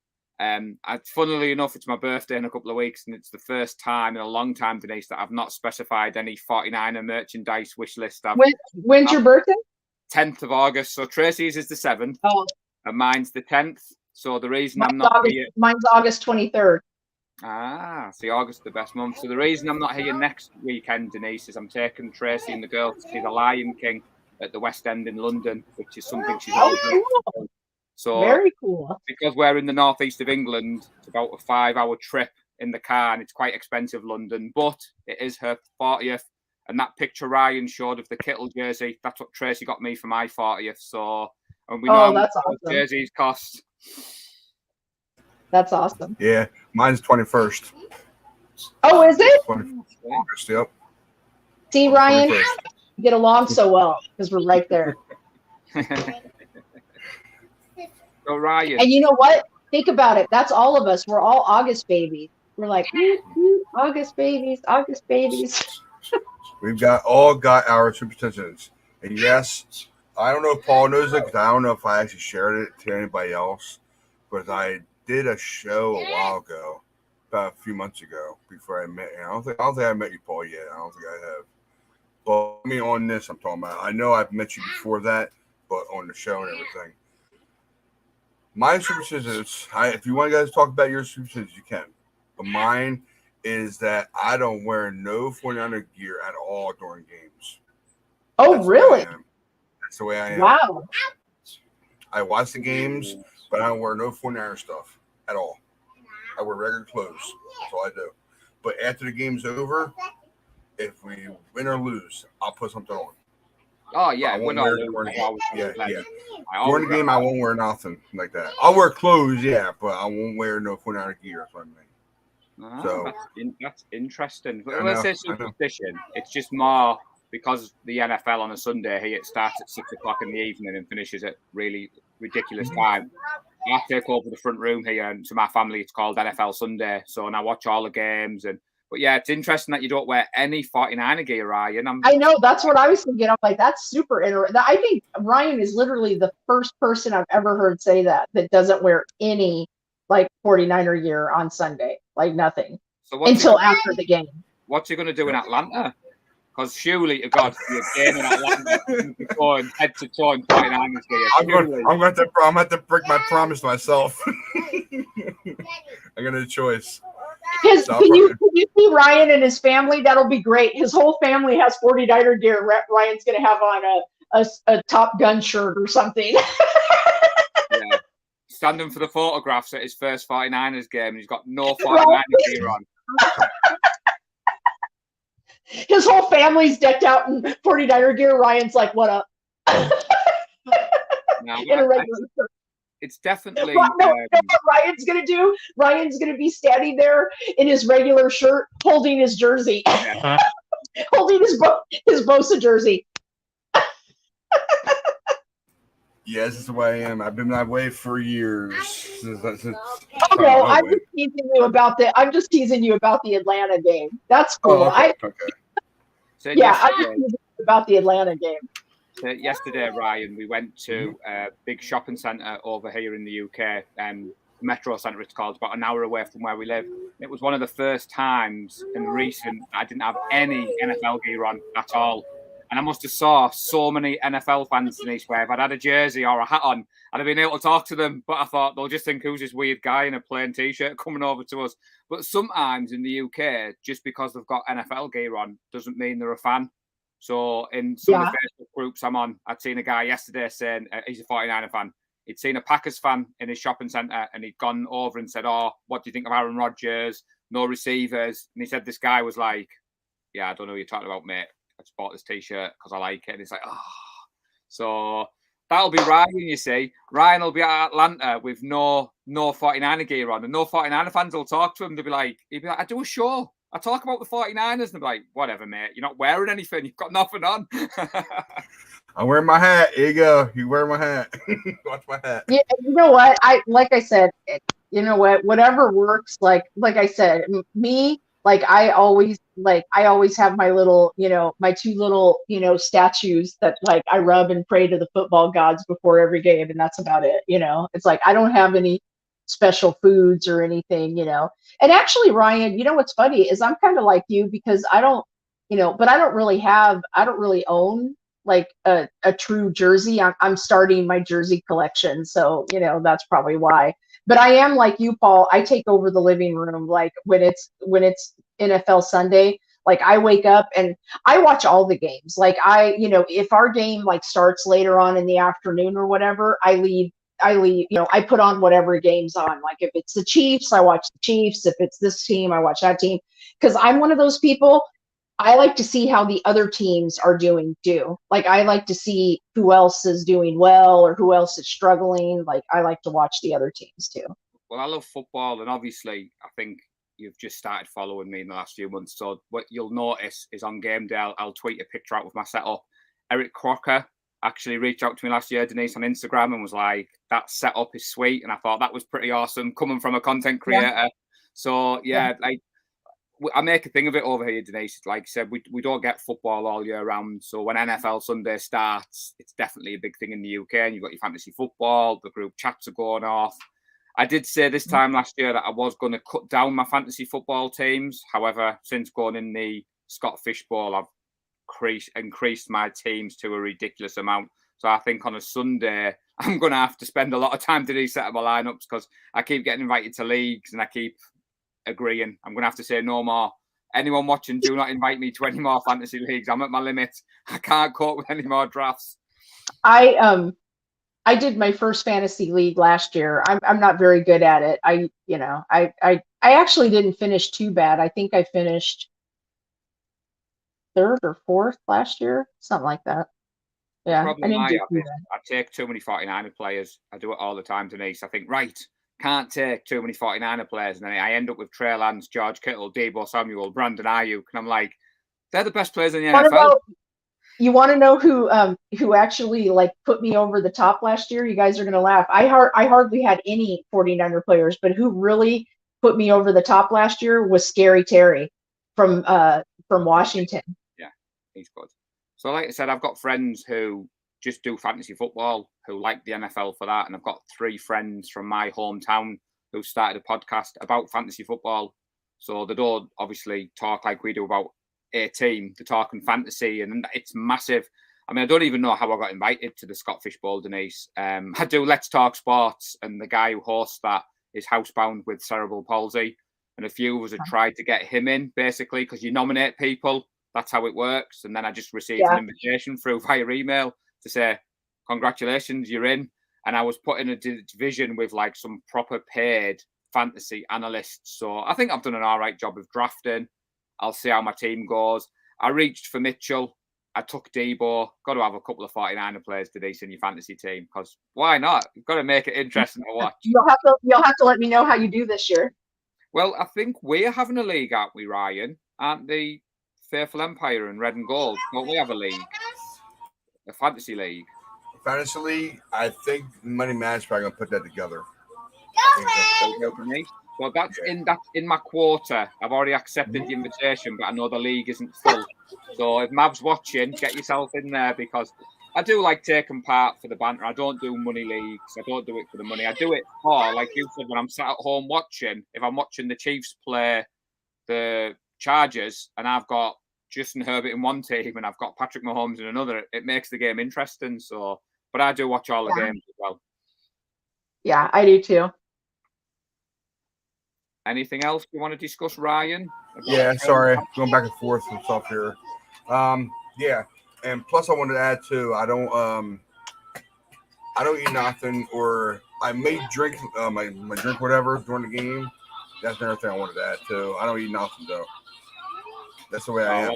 Funnily enough, it's my birthday in a couple of weeks, and it's the first time in a long time, Denise, that I've not specified any 49er merchandise wish list. When's your birthday? 10th of August. So Tracy's is the 7th, and mine's the 10th. So the reason mine's August 23rd. See, August is the best month. So the reason I'm not here next weekend, Denise, is I'm taking Tracy and the girls to see The Lion King at the West End in London, which is something she's always done. So very cool. Because we're in the northeast of England, it's about a 5-hour trip in the car, and it's quite expensive, London. But it is her 40th. And that picture Ryan showed of the Kittle jersey, that's what Tracy got me for my 40th. So, and we know that's what awesome. jerseys cost. That's awesome. Yeah, mine's 21st. Oh, is it? August, yep. See, Ryan, 21st. we get along so well because we're right there. So Ryan, And you know what? Think about it. That's all of us. We're all August babies. We're like, August babies, August babies. We've all got our superstitions. And yes, I don't know if Paul knows it because I don't know if I actually shared it to anybody else. But I did a show a while ago, about a few months ago, before I met you. I don't think I met you, Paul, yet. I don't think I have. But I mean, on this, I'm talking about. I know I've met you before that, but on the show and everything. My superstitions, if you want you guys to talk about your superstitions, you can. But mine is that I don't wear no 49er gear at all during games. Oh, That's really? That's the way I am. Wow. I watch the games, but I don't wear no 49er stuff at all. I wear regular clothes. That's all I do. But after the game's over, if we win or lose, I'll put something on. oh yeah, I we're won't not wear losing. during the I always game. play. Yeah. I During the always game, I won't wear nothing like that. I'll wear clothes, yeah, but I won't wear no 49er gear. That's what I mean. So that's interesting. I Let's say know. superstition. It's just more because the NFL on a Sunday here, it starts at 6 o'clock in the evening and finishes at really ridiculous time. I take over the front room here, and to my family, it's called NFL Sunday. So and I watch all the games. But yeah, it's interesting that you don't wear any 49er gear, Ryan. I know, that's what I was thinking. I'm like, that's super interesting. I think Ryan is literally the first person I've ever heard say that doesn't wear any like 49er gear on Sunday, like nothing, So until after the game. What's he going to do in Atlanta? Because surely to God, you're game in Atlanta, you'll be going head to toe in 49ers gear. I'm going to break my promise to myself. I got no choice. Can you see Ryan and his family? That'll be great. His whole family has 49er gear. Ryan's going to have on a Top Gun shirt or something. Yeah. Standing for the photographs at his first 49ers game, and he's got no 49er gear on. His whole family's decked out in 49er gear. Ryan's like, what up? No, in a regular shirt. It's definitely. No, what Ryan's going to do? Ryan's going to be standing there in his regular shirt, holding his jersey, holding his Bosa jersey. Yes, this is the way I am. I've been that way for years. Oh no, I'm just teasing you about the Atlanta game. That's cool. Oh, okay. So yeah, I'm just teasing you about the Atlanta game. So yesterday, Ryan, we went to a big shopping centre over here in the UK, Metro Centre it's called, about an hour away from where we live. It was one of the first times in recent I didn't have any NFL gear on at all. And I must have saw so many NFL fans in East where if I'd had a jersey or a hat on, I'd have been able to talk to them. But I thought they'll just think who's this weird guy in a plain T-shirt coming over to us. But sometimes in the UK, just because they've got NFL gear on doesn't mean they're a fan. So in some of the Facebook groups I'm on, I'd seen a guy yesterday saying he's a 49er fan. He'd seen a Packers fan in his shopping centre and he'd gone over and said, oh, what do you think of Aaron Rodgers? No receivers. And he said this guy was like, yeah, I don't know what you're talking about, mate. I just bought this T-shirt because I like it. And it's like, oh. So that'll be Ryan, you see. Ryan will be at Atlanta with no 49er gear on. And no 49er fans will talk to him. He'll be like, I do a show. I talk about the 49ers. And they'll be like, whatever, mate. You're not wearing anything. You've got nothing on. I'm wearing my hat. Here you go. You wear my hat. Watch my hat. Yeah, you know what? Like I said, you know what? Whatever works. Like I said, me, like I always have my little, my two little, statues that like I rub and pray to the football gods before every game, and that's about it. It's like I don't have any special foods or anything, And actually, Ryan, what's funny is I'm kind of like you because I don't, but I don't really own like a true jersey. I'm starting my jersey collection, so that's probably why. But I am like you, Paul. I take over the living room like when it's NFL Sunday. Like I wake up and I watch all the games. Like if our game like starts later on in the afternoon or whatever, I leave, I put on whatever game's on. Like if it's the Chiefs, I watch the Chiefs. If it's this team, I watch that team. Because I'm one of those people, I like to see how the other teams are doing too. Like I like to see who else is doing well or who else is struggling. Like I like to watch the other teams too. Well, I love football, and obviously I think, you've just started following me in the last few months. So what you'll notice is on game day, I'll tweet a picture out with my setup. Eric Crocker actually reached out to me last year, Denise, on Instagram, and was like, that setup is sweet. And I thought that was pretty awesome coming from a content creator. Yeah. So like I make a thing of it over here, Denise. Like I said, we don't get football all year round. So when NFL Sunday starts, it's definitely a big thing in the UK. And you've got your fantasy football, the group chats are going off. I did say this time last year that I was going to cut down my fantasy football teams. However, since going in the Scott Fishbowl, I've increased my teams to a ridiculous amount. So I think on a Sunday, I'm going to have to spend a lot of time to reset my lineups because I keep getting invited to leagues and I keep agreeing. I'm going to have to say no more. Anyone watching, do not invite me to any more fantasy leagues. I'm at my limit. I can't cope with any more drafts. I did my first fantasy league last year. I'm not very good at it. I actually didn't finish too bad. I think I finished 3rd or 4th last year, something like that. Yeah, I take too many 49er players. I do it all the time, Denise. I think, right, can't take too many 49er players. And then I end up with Trey Lance, George Kittle, Deebo Samuel, Brandon Ayuk. And I'm like, they're the best players in the NFL. You want to know who actually like put me over the top last year? You guys are going to laugh. I hardly had any 49er players, but who really put me over the top last year was Scary Terry from Washington. Yeah, he's good. So like I said, I've got friends who just do fantasy football, who like the NFL for that. And I've got 3 friends from my hometown who started a podcast about fantasy football. So they don't obviously talk like we do about a team. They're talking fantasy and it's massive. I mean, I don't even know how I got invited to the Scott Fishbowl, Denise. I do Let's Talk Sports, and the guy who hosts that is housebound with cerebral palsy. And a few of us had tried to get him in, basically, because you nominate people. That's how it works. And then I just received an invitation through via email to say, congratulations, you're in. And I was put in a division with like some proper paid fantasy analysts. So I think I've done an all right job of drafting. I'll see how my team goes. I reached for Mitchell. I took Deebo. Got to have a couple of 49er players today in your fantasy team because why not? You've got to make it interesting to watch. You'll have to let me know how you do this year. Well, I think we're having a league, aren't we, Ryan? Aren't the Faithful Empire and Red and Gold? Don't we have a league? A fantasy league. Fantasy league, I think Money Man's probably going to put that together. Well, that's in my quarter. I've already accepted the invitation, but I know the league isn't full. So if Mav's watching, get yourself in there because I do like taking part for the banter. I don't do money leagues. I don't do it for the money. I do it for, like you said, when I'm sat at home watching. If I'm watching the Chiefs play the Chargers and I've got Justin Herbert in one team and I've got Patrick Mahomes in another, it makes the game interesting. So, but I do watch all the games as well. Yeah, I do too. Anything else you want to discuss, Ryan? Yeah, sorry, going back and forth and stuff here. Yeah, and plus I wanted to add too. I don't eat nothing, or I may drink my drink whatever during the game. That's another thing I wanted to add too. I don't eat nothing though. That's the way I am.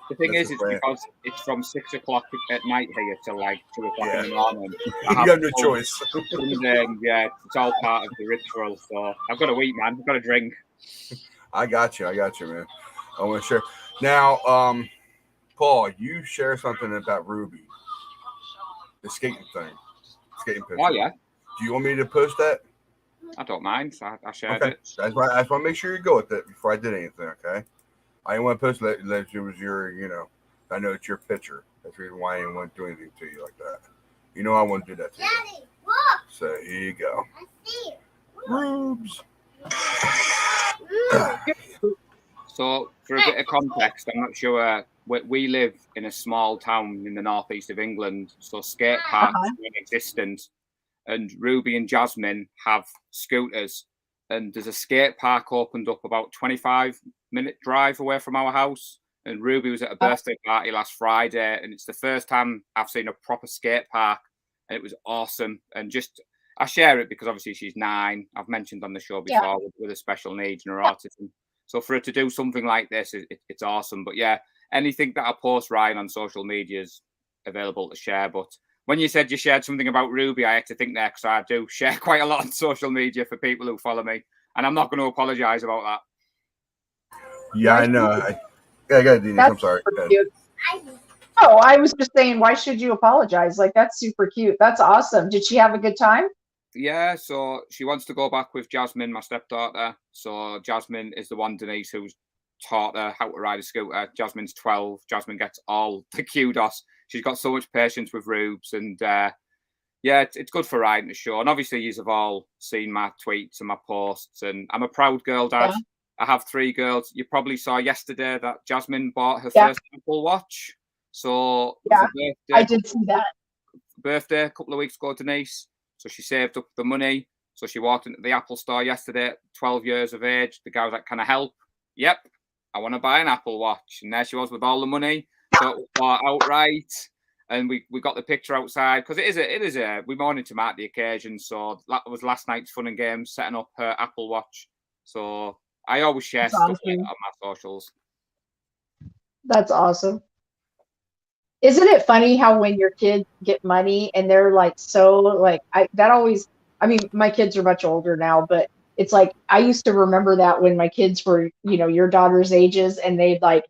The thing is, it's because it's from 6 o'clock at night here till like 2 o'clock in the morning. You have no choice. Yeah, it's all part of the ritual. So I've got to eat, man. I've got to drink. I got you, man. I want to share. Now, Paul, you share something about Ruby, the skating picture. Oh yeah. Do you want me to post that? I don't mind. I shared it. That's why I just want to make sure you go with it before I did anything. Okay. I didn't want to post it unless it was your, I know it's your picture. That's the reason why I didn't want to do anything to you like that. I wouldn't do that to you. Daddy, look. So here you go. I see it. Rubes. So for a bit of context, I'm not sure. We live in a small town in the northeast of England, so skate parks are non-existent. And Ruby and Jasmine have scooters. And there's a skate park opened up about 25-minute drive away from our house. And Ruby was at a birthday party last Friday, and it's the first time I've seen a proper skate park, and it was awesome. And I share it because obviously she's 9. I've mentioned on the show before with her special needs and her autism. So for her to do something like this, it's awesome. But yeah, anything that I post, Ryan, on social media is available to share. But when you said you shared something about Ruby, I had to think there because I do share quite a lot on social media for people who follow me. And I'm not going to apologise about that. Yeah, I know. I got it, Denise. I'm That's sorry. super cute. Oh, I was just saying, why should you apologize? Like, that's super cute. That's awesome. Did she have a good time? Yeah, so she wants to go back with Jasmine, my stepdaughter. So Jasmine is the one, Denise, who's taught her how to ride a scooter. Jasmine's 12. Jasmine gets all the kudos. She's got so much patience with Rubes, and yeah, it's good for riding the show. And obviously, you've all seen my tweets and my posts, and I'm a proud girl dad. Yeah. I have 3 girls. You probably saw yesterday that Jasmine bought her Yeah. first Apple Watch. So it Yeah, was a I did see that. birthday a couple of weeks ago, Denise. So she saved up the money. So she walked into the Apple store yesterday, 12 years of age. The guy was like, "Can I help?" "Yep, I want to buy an Apple Watch." And there she was with all the money. So it was bought outright. And we got the picture outside because we wanted to mark the occasion. So that was last night's fun and games, setting up her Apple Watch. So I always share That's stuff like awesome. that on my socials. That's awesome. Isn't it funny how when your kids get money and they're like so like I mean my kids are much older now, but it's like I used to remember that when my kids were, your daughter's ages and they'd like,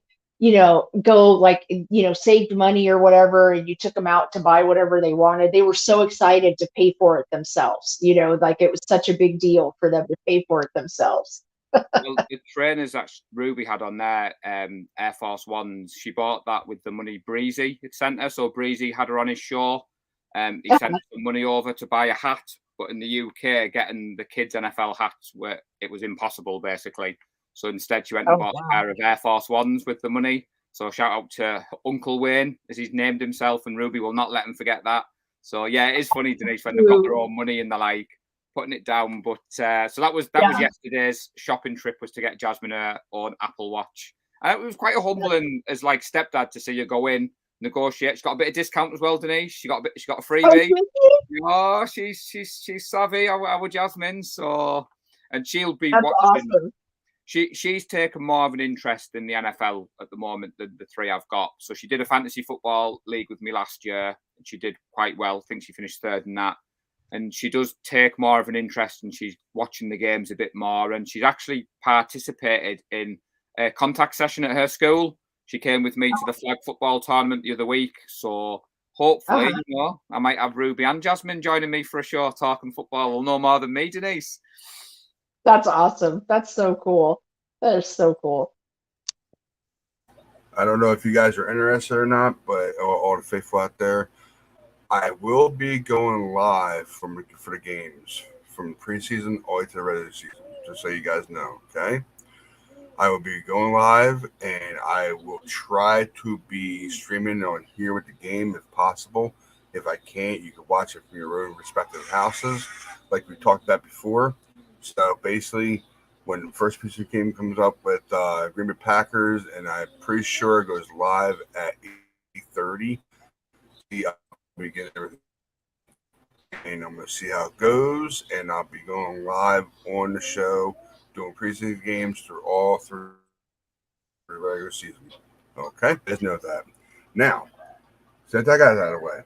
go like, saved money or whatever and you took them out to buy whatever they wanted. They were so excited to pay for it themselves, like it was such a big deal for them to pay for it themselves. Well, the trainers that Ruby had on there, Air Force Ones, she bought that with the money Breezy had sent her. So Breezy had her on his show. He sent some money over to buy a hat, but in the UK, getting the kids' NFL hats it was impossible basically. So instead, she went and bought a pair of Air Force Ones with the money. So shout out to Uncle Wayne, as he's named himself, and Ruby will not let him forget that. So yeah, it is funny, Denise, when they've got their own money and they're like putting it down. But so that was yesterday's shopping trip, was to get Jasmine her own Apple Watch. And it was quite a humbling as like stepdad to see her go in, negotiate. She got a bit of discount as well, Denise. She got a freebie. Oh, she's savvy, our Jasmine. So, and she'll be That's watching. Awesome. She's taken more of an interest in the NFL at the moment than the 3 I've got. So she did a fantasy football league with me last year, and she did quite well. I think she finished 3rd in that. And she does take more of an interest, and she's watching the games a bit more. And she's actually participated in a contact session at her school. She came with me to the flag football tournament the other week. So hopefully, I might have Ruby and Jasmine joining me for a show talking football. They'll know more than me, Denise. That's awesome. That's so cool. That is so cool. I don't know if you guys are interested or not, but all the faithful out there, I will be going live for the games from preseason all the way to the regular season, just so you guys know, okay? I will be going live, and I will try to be streaming on here with the game if possible. If I can't, you can watch it from your own respective houses, like we talked about before. So basically, when the first piece of game comes up with Green Bay Packers, and I'm pretty sure it goes live at 8:30, we get everything, and I'm going to see how it goes, and I'll be going live on the show, doing preseason games through the regular season. Okay, just know that. Now, since I got that out of the way,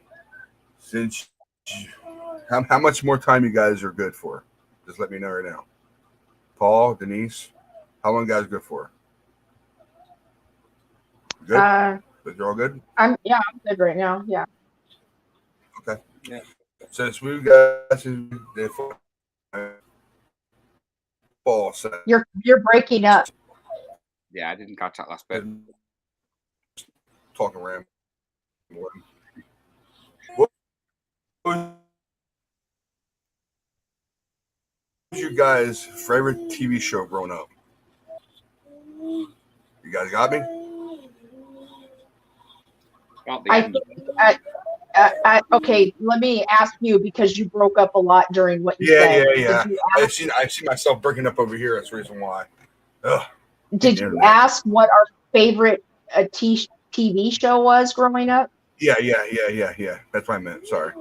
how much more time you guys are good for? Just let me know right now. Paul, Denise, how long you guys good for? Good? But you're all good? I'm good right now. Yeah. Okay. Yeah. Since we got the fall set. You're breaking up. Yeah, I didn't catch that last bit. Talking rambling. What was your guys' favorite TV show growing up? You guys got me? Okay, let me ask you, because you broke up a lot during what you said. Yeah. I've seen myself breaking up over here. That's the reason why. Did you ask what our favorite TV show was growing up? Yeah. That's what I meant. Sorry.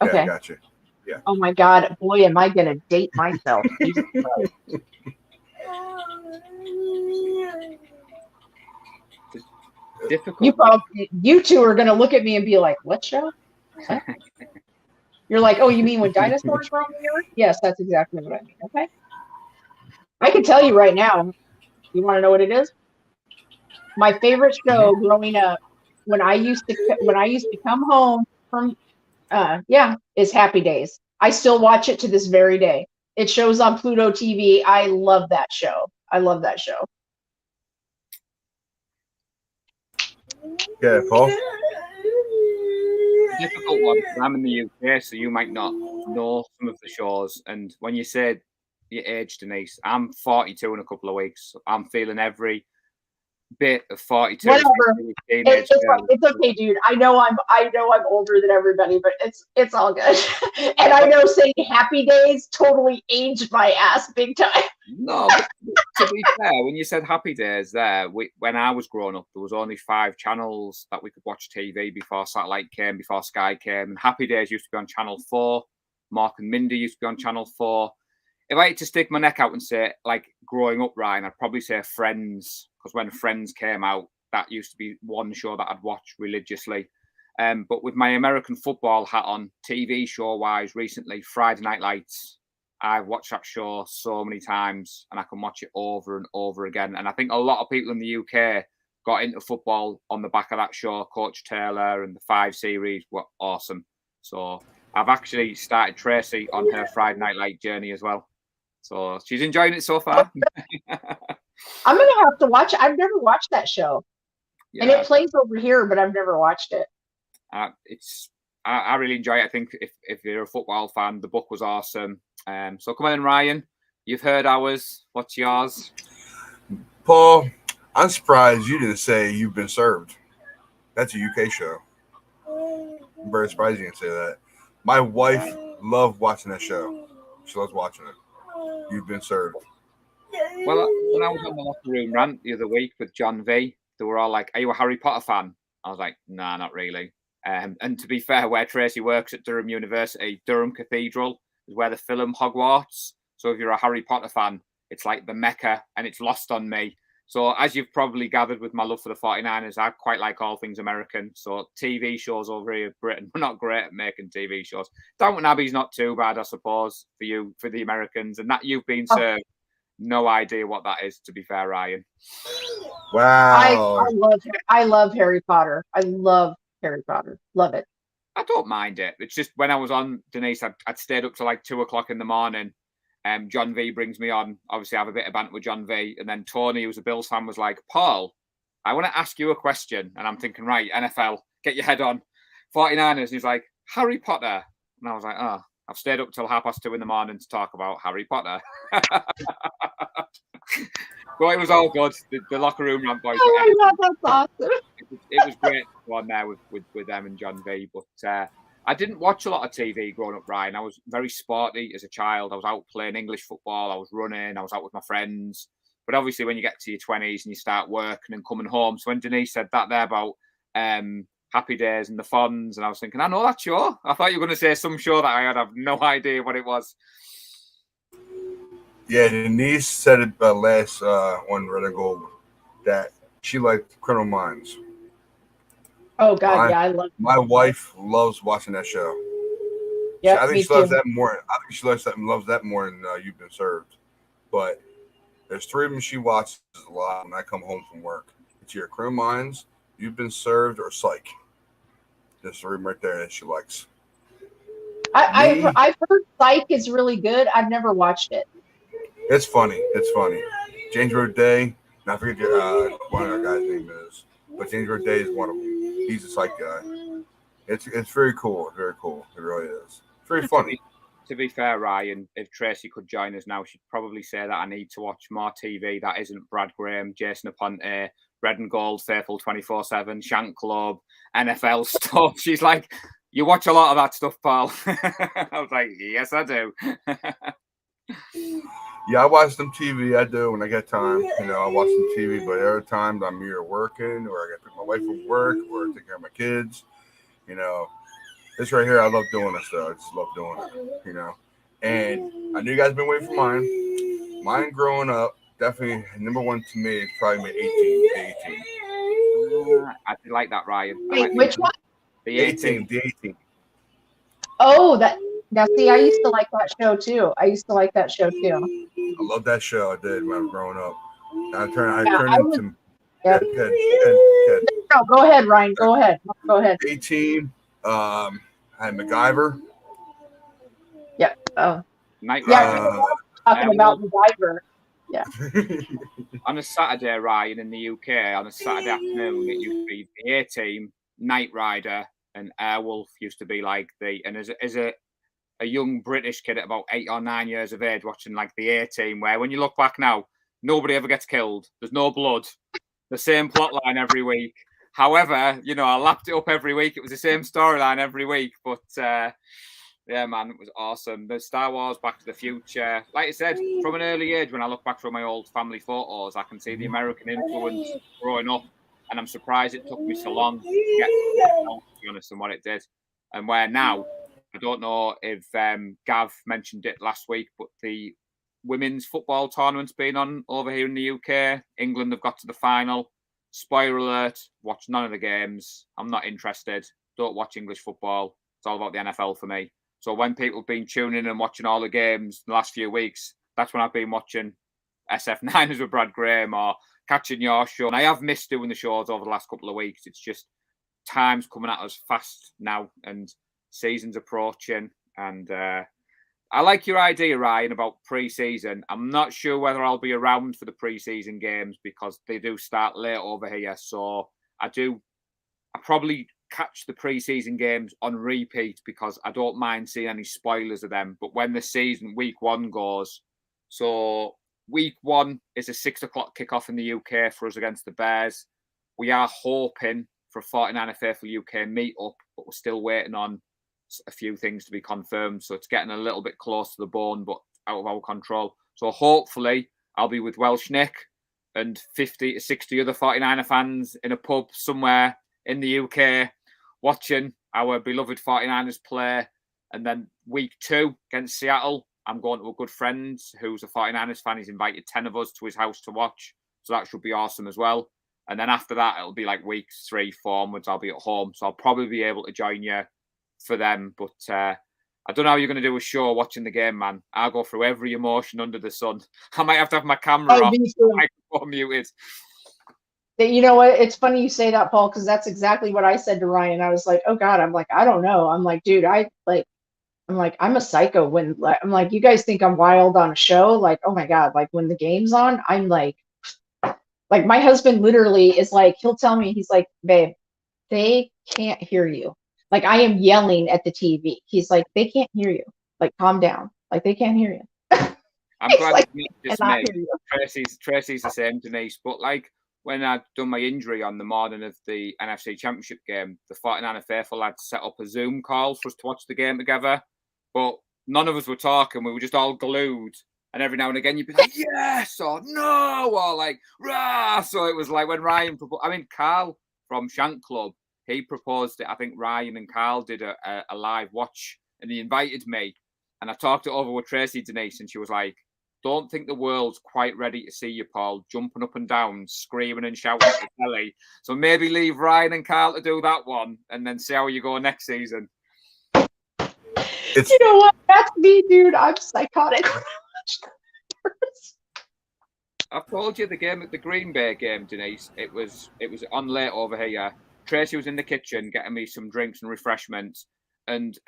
Okay. Yeah, I got you. Yeah. Oh my God, boy, am I gonna date myself? Difficult. You two are gonna look at me and be like, "What show?" Huh? You're like, "Oh, you mean when dinosaurs roamed the earth?" Yes, that's exactly what I mean. Okay. I can tell you right now, You want to know what it is? My favorite show growing up, when I used to come home from is Happy Days. I still watch it to this very day. It shows on Pluto TV. I love that show. I love that show. Yeah, Paul. Difficult one. I'm in the UK, so you might not know some of the shows. And when you said your age, Denise, I'm 42 in a couple of weeks. I'm feeling every bit of 42. Whatever. It's okay, dude. I know I'm older than everybody, but it's all good. And I know saying Happy Days totally aged my ass big time. No, but to be fair, when you said Happy Days there, when I was growing up, there was only 5 channels that we could watch TV before satellite came, before Sky came. And Happy Days used to be on Channel 4. Mark and Mindy used to be on Channel 4. If I had to stick my neck out and say, like, growing up, Ryan, I'd probably say Friends, because when Friends came out, that used to be one show that I'd watch religiously. But with my American football hat on, TV show-wise, recently, Friday Night Lights, I've watched that show so many times, and I can watch it over and over again. And I think a lot of people in the UK got into football on the back of that show. Coach Taylor and the 5 series were awesome. So I've actually started Tracy on her Friday Night Light journey as well. So she's enjoying it so far. I'm going to have to watch it. I've never watched that show. Yeah. And it plays over here, but I've never watched it. I really enjoy it. I think if you're a football fan, the book was awesome. So come on, Ryan. You've heard ours. What's yours? Paul, I'm surprised you didn't say You've Been Served. That's a UK show. I'm very surprised you didn't say that. My wife loved watching that show. She loves watching it. You've Been Served. Well, when I was on the locker room rant the other week with John V, they were all like, "Are you a Harry Potter fan?" I was like, "Nah, not really." And to be fair, where Tracy works at Durham University, Durham Cathedral is where the film Hogwarts. So if you're a Harry Potter fan, it's like the Mecca, and it's lost on me. So as you've probably gathered with my love for the 49ers, I quite like all things American. So TV shows over here in Britain, we're not great at making TV shows. Downton Abbey's not too bad, I suppose, for you, for the Americans. And that You've Been Served, no idea what that is, to be fair, Ryan. Wow. I love Harry Potter. I love Harry Potter. Love it. I don't mind it. It's just when I was on, Denise, I'd stayed up to like 2 o'clock in the morning. John V brings me on. Obviously, I have a bit of banter with John V. And then Tony, who's a Bills fan, was like, "Paul, I want to ask you a question." And I'm thinking, right, NFL, get your head on. 49ers. And he's like, "Harry Potter." And I was like, "Oh, I've stayed up till 2:30 in the morning to talk about Harry Potter." Well, it was all good. The locker room rant boys. Oh my God, that's awesome. It was great to go on there with them and John V. But I didn't watch a lot of TV growing up, Ryan. I was very sporty as a child. I was out playing English football. I was running. I was out with my friends. But obviously, when you get to your 20s and you start working and coming home. So when Denise said that there about Happy Days and the Fonz, and I was thinking, I know that show. I thought you were going to say some show that I had. I have no idea what it was. Yeah, Denise said it last on Red and Gold that she liked Criminal Minds. Oh God, I love. My wife loves watching that show. Yeah, I think she loves that more. I think she loves that more than You've Been Served. But there's 3 of them she watches a lot when I come home from work. It's either Criminal Minds, You've Been Served, or Psych. There's 3 right there that she likes. I've heard Psych is really good. I've never watched it. It's funny. It's funny. James Roday, I forget one of our guys' name is, but James Roday is one of them. He's a psych guy. It's very cool. Very cool. It really is. It's very funny. To be fair, Ryan, if Tracy could join us now, she'd probably say that I need to watch more TV that isn't Brad Graham, Jason Aponte, Red and Gold, Faithful 24/7, Shank Club, NFL stuff. She's like, "You watch a lot of that stuff, Paul." I was like, "Yes, I do." Yeah, I watch some TV. I do when I get time. You know, I watch some TV, but other times I'm either working or I got to pick my wife from work or take care of my kids. You know, this right here, I love doing this though. I just love doing it. You know, and I know you guys been waiting for mine. Mine growing up, definitely number 1 to me is probably 18. I like that, Ryan. Wait, which one? The 18. The 18. Oh, that. Now, see, I used to like that show too. I love that show. I did when I was growing up. I turn I was- into Yep. Ted. No, go ahead, Ryan. Go ahead. 18. I had MacGyver. Yeah. Oh, Night yeah. Rider. Talking about MacGyver. On a Saturday, Ryan, in the UK, on a Saturday afternoon, it used to be the A-Team, Knight Rider, and Airwolf used to be like and as a young British kid at about 8 or 9 years of age watching like the A-Team, where when you look back now, nobody ever gets killed. There's no blood. The same plot line every week. However, you know, I lapped it up every week. It was the same storyline every week. But yeah, man, it was awesome. The Star Wars, Back to the Future. Like I said, from an early age, when I look back through my old family photos, I can see the American influence growing up. And I'm surprised it took me so long to get to be honest, and what it did. And where now, I don't know if Gav mentioned it last week, but the women's football tournament's been on over here in the UK. England have got to the final. Spoiler alert, watch none of the games. I'm not interested. Don't watch English football. It's all about the NFL for me. So when people have been tuning in and watching all the games the last few weeks, that's when I've been watching SF9ers with Brad Graham or catching your show. And I have missed doing the shows over the last couple of weeks. It's just time's coming at us fast now and season's approaching. And I like your idea, Ryan, about pre-season. I'm not sure whether I'll be around for the pre-season games because they do start late over here. So I probably catch the pre-season games on repeat because I don't mind seeing any spoilers of them. But when the season week 1 goes, so week 1 is a 6 o'clock kickoff in the UK for us against the Bears. We are hoping for a 49er Faithful UK meet-up, but we're still waiting on a few things to be confirmed. So it's getting a little bit close to the bone, but out of our control. So hopefully I'll be with Welsh Nick and 50 to 60 other 49er fans in a pub somewhere in the UK watching our beloved 49ers play. And then week 2 against Seattle, I'm going to a good friend who's a 49ers fan. He's invited 10 of us to his house to watch. So that should be awesome as well. And then after that, it'll be like week 3, 4 onwards, I'll be at home. So I'll probably be able to join you for them. But I don't know how you're going to do a show watching the game, man. I'll go through every emotion under the sun. I might have to have my camera off, microphone muted. You know what? It's funny you say that, Paul, because that's exactly what I said to Ryan. I was like, oh God, I'm like, I don't know. I'm like, dude, I'm a psycho when I'm like, you guys think I'm wild on a show? Like, oh my God, like when the game's on, I'm like my husband literally is like, he'll tell me, he's like, babe, they can't hear you. Like I am yelling at the TV. He's like, they can't hear you. Like, calm down. Like they can't hear you. I'm glad like, it's not just me. Tracy's the same, Denise. But like when I'd done my injury on the morning of the NFC Championship game, the 49er Faithful had set up a Zoom call for us to watch the game together. But none of us were talking. We were just all glued. And every now and again, you'd be like, yes, or no, or like, rah. So it was like when Ryan proposed, Carl from Shank Club, he proposed it. I think Ryan and Carl did a live watch and he invited me. And I talked it over with Tracy, Denise, and she was like, don't think the world's quite ready to see you, Paul, jumping up and down, screaming and shouting at the telly. So maybe leave Ryan and Carl to do that one and then see how you go next season. You know what? That's me, dude. I'm psychotic. I've told you the Green Bay game, Denise. It was on late over here. Tracy was in the kitchen getting me some drinks and refreshments, and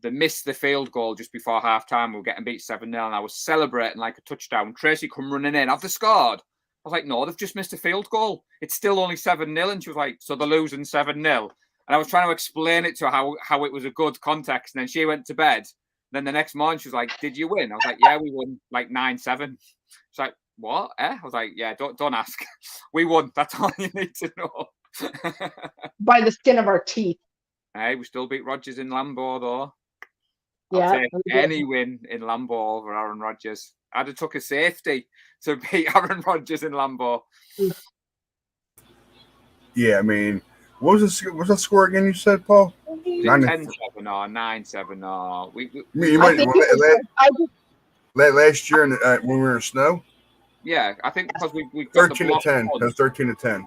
they missed the field goal just before half time. We were getting beat 7-0, and I was celebrating like a touchdown. Tracy come running in. Have they scored? I was like, no, they've just missed a field goal. It's still only 7-0, and she was like, so they're losing 7-0. And I was trying to explain it to her how it was a good context. And then she went to bed. Then the next morning, she was like, did you win? I was like, yeah, we won like 9-7. She's like, what? I was like, yeah, don't ask. We won. That's all you need to know. By the skin of our teeth. Hey, we still beat Rodgers in Lambeau, though. Yeah. I'll take any win in Lambeau over Aaron Rodgers. I'd have took a safety to beat Aaron Rodgers in Lambeau. Yeah, I mean, what was that score again? You said, Paul? 10-7 or 9-7 or last year when we were in snow. Yeah, I think because we got 13-10. It was 13-10.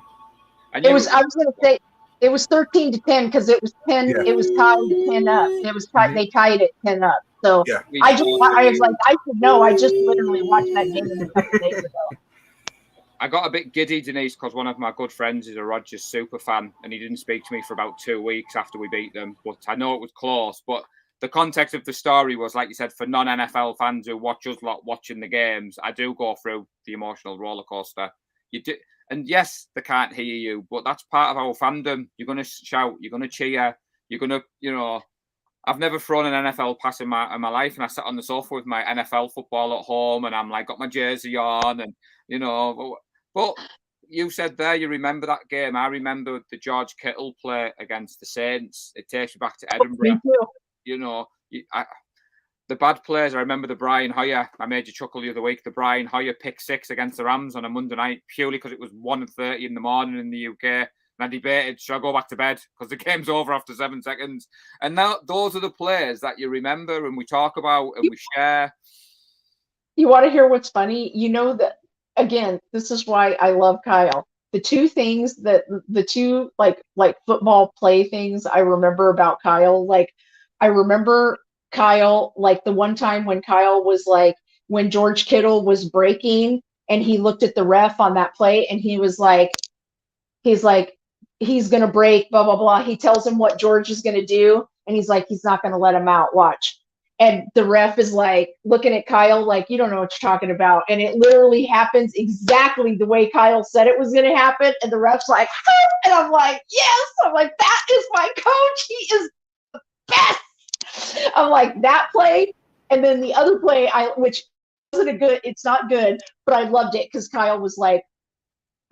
And I was going to say it was 13-10 because it was 10. Yeah. It was tied 10 up. It was tied. They tied it 10 up. So yeah. I was like, I should know. I just literally watched that game a couple days ago. I got a bit giddy, Denise, because one of my good friends is a Rodgers super fan, and he didn't speak to me for about 2 weeks after we beat them. But I know it was close. But the context of the story was, like you said, for non-NFL fans who watch us lot watching the games, I do go through the emotional roller coaster. You do, and yes, they can't hear you, but that's part of our fandom. You're going to shout, you're going to cheer, you're going to, I've never thrown an NFL pass in my life, and I sat on the sofa with my NFL football at home, and I'm like, got my jersey on, and But you said there, you remember that game. I remember the George Kittle play against the Saints. It takes you back to Edinburgh. The bad players. I remember the Brian Hoyer. I made you chuckle the other week. The Brian Hoyer pick 6 against the Rams on a Monday night, purely because it was 1:30 in the morning in the UK. And I debated, should I go back to bed? Because the game's over after 7 seconds. And now those are the players that you remember and we talk about and we share. You want to hear what's funny? You know that, again, this is why I love Kyle. The two like football play things I remember about Kyle, like I remember Kyle, like the one time when Kyle was like, when George Kittle was breaking and he looked at the ref on that play and he's like, he's going to break, blah, blah, blah. He tells him what George is going to do. And he's like, he's not going to let him out. Watch. And the ref is like looking at Kyle like, you don't know what you're talking about. And it literally happens exactly the way Kyle said it was going to happen. And the ref's like, ah! And I'm like, yes. I'm like, that is my coach. He is the best. I'm like, that play. And then the other play, which wasn't it's not good, but I loved it because Kyle was like,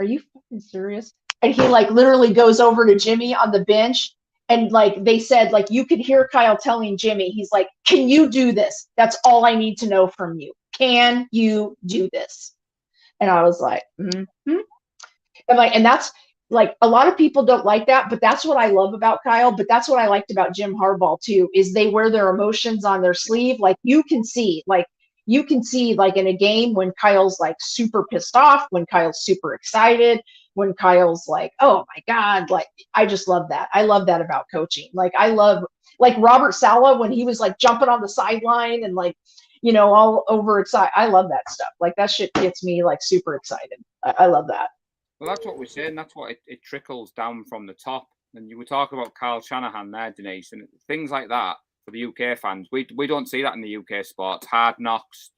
are you fucking serious? And he like literally goes over to Jimmy on the bench. And like they said, like you could hear Kyle telling Jimmy, he's like, can you do this? That's all I need to know from you. Can you do this? And I was like, mm-hmm. And that's like, a lot of people don't like that, but that's what I love about Kyle. But that's what I liked about Jim Harbaugh too, is they wear their emotions on their sleeve. Like you can see like in a game when Kyle's like super pissed off, when Kyle's super excited, when Kyle's like, oh my God, like, I just love that. I love that about coaching. Like, I love, like Robert Saleh, when he was like jumping on the sideline and like, all over excited. I love that stuff. Like that shit gets me like super excited. I love that. Well, that's what we're saying. That's what it trickles down from the top. And you were talking about Kyle Shanahan there, Denise, and things like that for the UK fans. We don't see that in the UK sports. Hard Knocks,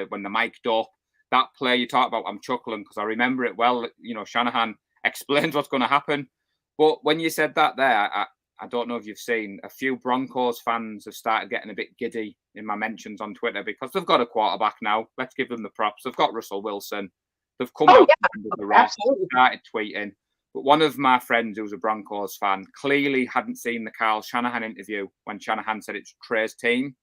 when the mic'd up. That play you talk about, I'm chuckling because I remember it well. Shanahan explains what's going to happen. But when you said that there, I don't know if you've seen, a few Broncos fans have started getting a bit giddy in my mentions on Twitter because they've got a quarterback now. Let's give them the props. They've got Russell Wilson. They've come out under the rest, started tweeting. But one of my friends who's a Broncos fan clearly hadn't seen the Kyle Shanahan interview when Shanahan said it's Trey's team.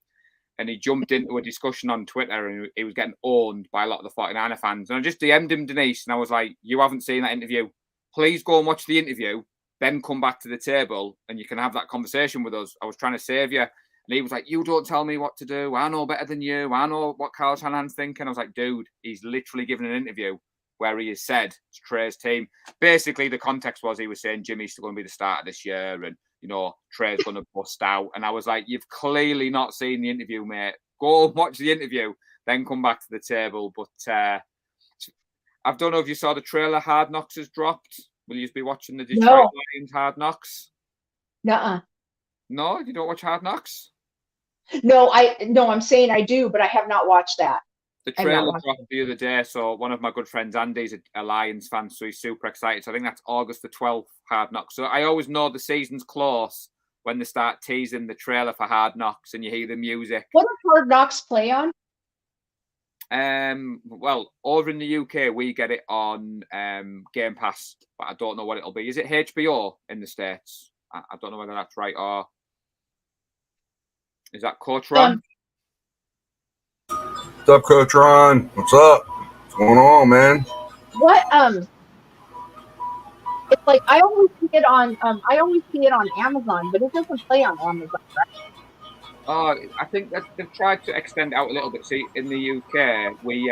And he jumped into a discussion on Twitter and he was getting owned by a lot of the 49er fans. And I just DM'd him, Denise, and I was like, you haven't seen that interview. Please go and watch the interview, then come back to the table and you can have that conversation with us. I was trying to save you. And he was like, you don't tell me what to do. I know better than you. I know what Kyle Shanahan's thinking. I was like, dude, he's literally given an interview where he has said it's Trey's team. Basically, the context was he was saying Jimmy's still going to be the starter this year and Trey's going to bust out. And I was like, you've clearly not seen the interview, mate. Go and watch the interview, then come back to the table. But I don't know if you saw the trailer Hard Knocks has dropped. Will you be watching the Detroit Lions Hard Knocks? Nuh-uh. No, you don't watch Hard Knocks? No, I'm saying I do, but I have not watched that. The trailer dropped the other day, so one of my good friends, Andy's a Lions fan, so he's super excited. So I think that's August the 12th, Hard Knocks. So I always know the season's close when they start teasing the trailer for Hard Knocks and you hear the music. What does Hard Knocks play on? Well, over in the UK, we get it on Game Pass, but I don't know what it'll be. Is it HBO in the States? I don't know whether that's right, or is that Coach Ron? What's up, Coach Ron? What's up? What's going on, man? What it's like I always see it on Amazon, but it doesn't play on Amazon, right? Oh, I think that they've tried to extend it out a little bit. See, in the UK, we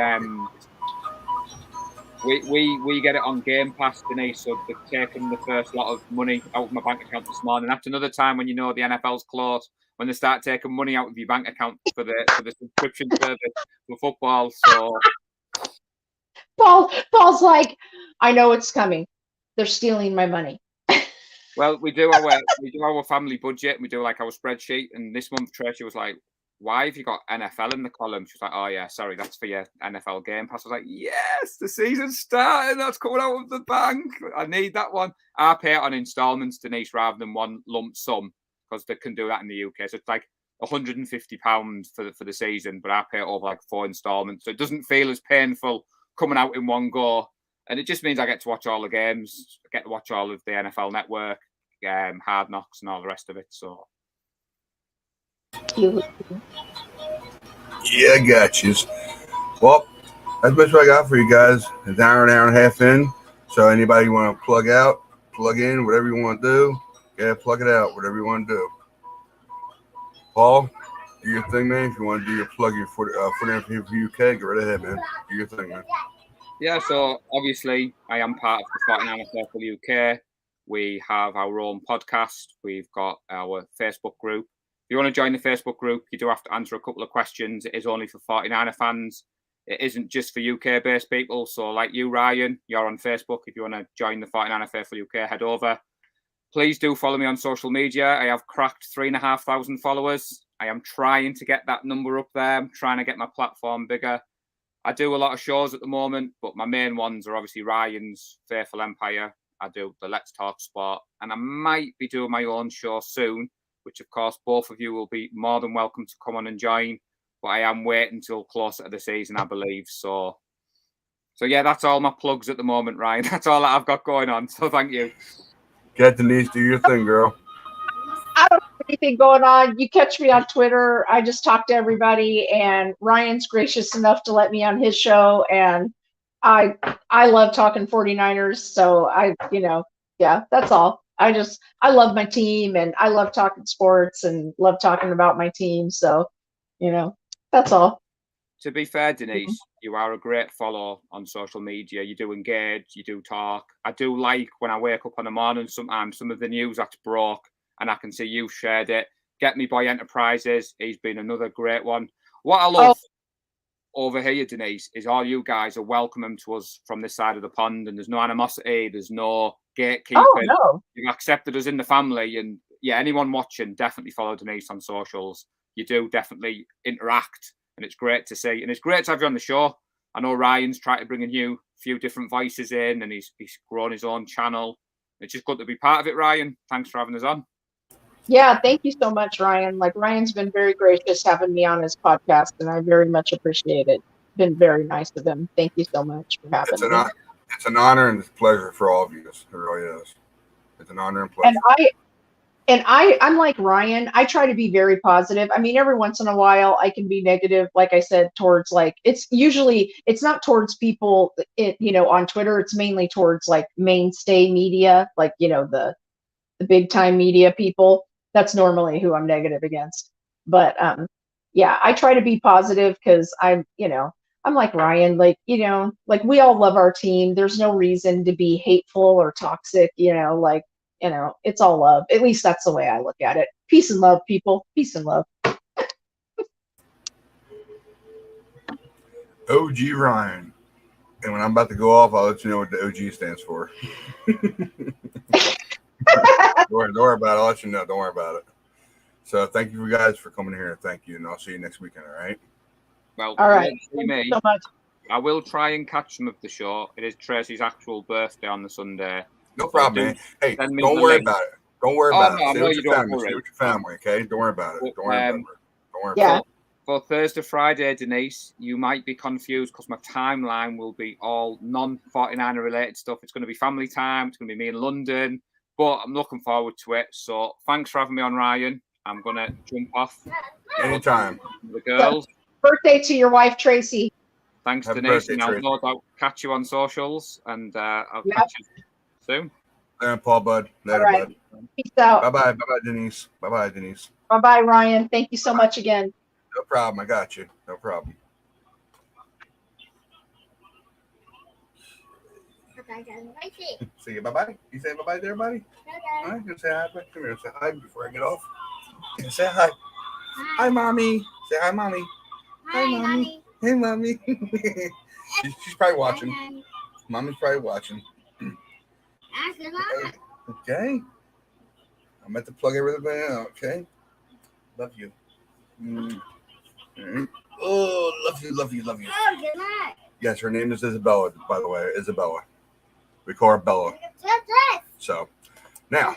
get it on Game Pass, Denise. So they've taken the first lot of money out of my bank account this morning. That's another time when the NFL's closed, when they start taking money out of your bank account for the subscription service for football. So Paul's like, I know it's coming. They're stealing my money. Well, we do our family budget. We do like our spreadsheet. And this month, Tracy was like, "Why have you got NFL in the column?" She was like, "Oh yeah, sorry, that's for your NFL Game Pass." I was like, "Yes, the season's starting. That's coming out of the bank. I need that one." I pay it on installments, Denise, rather than one lump sum because they can do that in the UK. So it's like £150 for the season, but I pay it over like 4 installments, so it doesn't feel as painful coming out in one go. And it just means I get to watch all the games, get to watch all of the NFL Network, Hard Knocks, and all the rest of it. So, You- Yeah, I got you. Well, that's much what I got for you guys. It's an hour and a half in. So anybody want to plug out, plug in, whatever you want to do, yeah, plug it out, whatever you want to do. Paul, do your thing, man. If you want to do your plug, your foot for UK, go right ahead, man. Do your thing, man. yeah, so obviously I am part of the 49er Circle UK. We have our own podcast. We've got our Facebook group. If you want to join the Facebook group, you do have to answer a couple of questions. It is only for 49er fans. It isn't just for UK-based people. So like you, Ryan, you're on Facebook. If you want to join the 49er Faithful UK, head over. Please do follow me on social media. I have cracked 3,500 followers. I am trying to get that number up there. I'm trying to get my platform bigger. I do a lot of shows at the moment, but my main ones are obviously Ryan's Faithful Empire. I do the Let's Talk Sport, and I might be doing my own show soon, which of course both of you will be more than welcome to come on and join. But I am waiting until closer to the season, I believe. So yeah, that's all my plugs at the moment, Ryan. That's all that I've got going on. So thank you. Get Denise, do your thing, girl. I don't have anything going on. You catch me on Twitter. I just talk to everybody, and Ryan's gracious enough to let me on his show. And I love talking 49ers. So yeah, that's all. I love my team, and I love talking sports and love talking about my team. So, that's all. To be fair, Denise, you are a great follow on social media. You do engage, you do talk. I do like when I wake up in the morning, sometimes some of the news that's broke and I can see you've shared it. Get Me Boy Enterprises, he's been another great one. What I love over here, Denise, is all you guys are welcoming to us from this side of the pond, and there's no animosity, there's no gatekeeping. Oh, no. You've accepted us in the family, and yeah, anyone watching, definitely follow Denise on socials. You do definitely interact, and it's great to see. And it's great to have you on the show. I know Ryan's tried to bring a few different voices in, and he's grown his own channel. It's just good to be part of it, Ryan. Thanks for having us on. Yeah, thank you so much, Ryan. Like, Ryan's been very gracious having me on his podcast, and I very much appreciate it. Been very nice of him. Thank you so much for having me. It's an honor and a pleasure for all of you. It really is. It's an honor and pleasure. And I'm like Ryan. I try to be very positive. I mean, every once in a while I can be negative, like I said, towards like it's not towards people on Twitter. It's mainly towards like mainstay media, like the big time media people. That's normally who I'm negative against. But yeah, I try to be positive because I'm like Ryan, like we all love our team. There's no reason to be hateful or toxic, it's all love. At least that's the way I look at it. Peace and love, people. Peace and love. OG Ryan. And when I'm about to go off, I'll let you know what the OG stands for. Don't worry about it. I'll let you know. Don't worry about it. So thank you guys for coming here. Thank you. And I'll see you next weekend, all right? Well, all right. Thank you so much. I will try and catch some of the show. It is Tracy's actual birthday on the Sunday. No problem, man. Hey, don't worry about it. Don't worry about it. Stay with your family. Stay with your family, okay? Don't worry about it. Don't worry about it. Don't worry about it. For Thursday, Friday, Denise, you might be confused because my timeline will be all non-49er related stuff. It's going to be family time. It's going to be me in London. But I'm looking forward to it. So thanks for having me on, Ryan. I'm going to jump off. Anytime. The girls. Birthday to your wife, Tracy. Thanks, Denise. And I'll no doubt catch you on socials. And I'll catch you soon. Paul, bud. Later, bud. Peace out. Bye-bye. Bye-bye, Denise. Bye-bye, Denise. Bye-bye, Ryan. Thank you so much again. No problem. I got you. No problem. See you. Bye-bye. You say bye-bye to everybody? All right. Gonna say hi. Come here. Say hi before I get off. Say hi. Hi, Mommy. Say hi, Mommy. Hi, Mommy. Hey, mommy. She's probably watching. Mommy's probably watching. Okay. I'm about to plug everybody out. Okay. Love you. All right. Oh, love you, love you, love you. Oh, good night. Yes, her name is Isabella, by the way. Isabella. We call her Bella. So, now,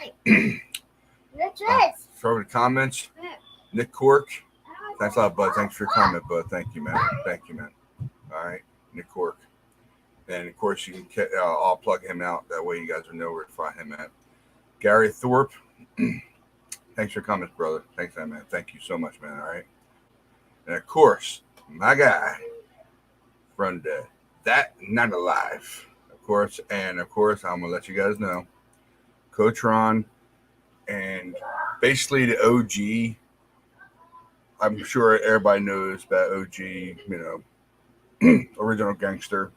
throw the comments. Nick Cork. Thanks a lot, bud. Thanks for your comment, bud. Thank you, man. Thank you, man. All right. Nick Cork. And, of course, you can. I'll plug him out. That way you guys will know where to find him at. Gary Thorpe. Thanks for your comments, brother. Thanks, man. Thank you so much, man. All right. And, of course, my guy from That Night Alive. Of course. And, of course, I'm going to let you guys know. Coach Ron and basically the OG. I'm sure everybody knows about OG, original gangster.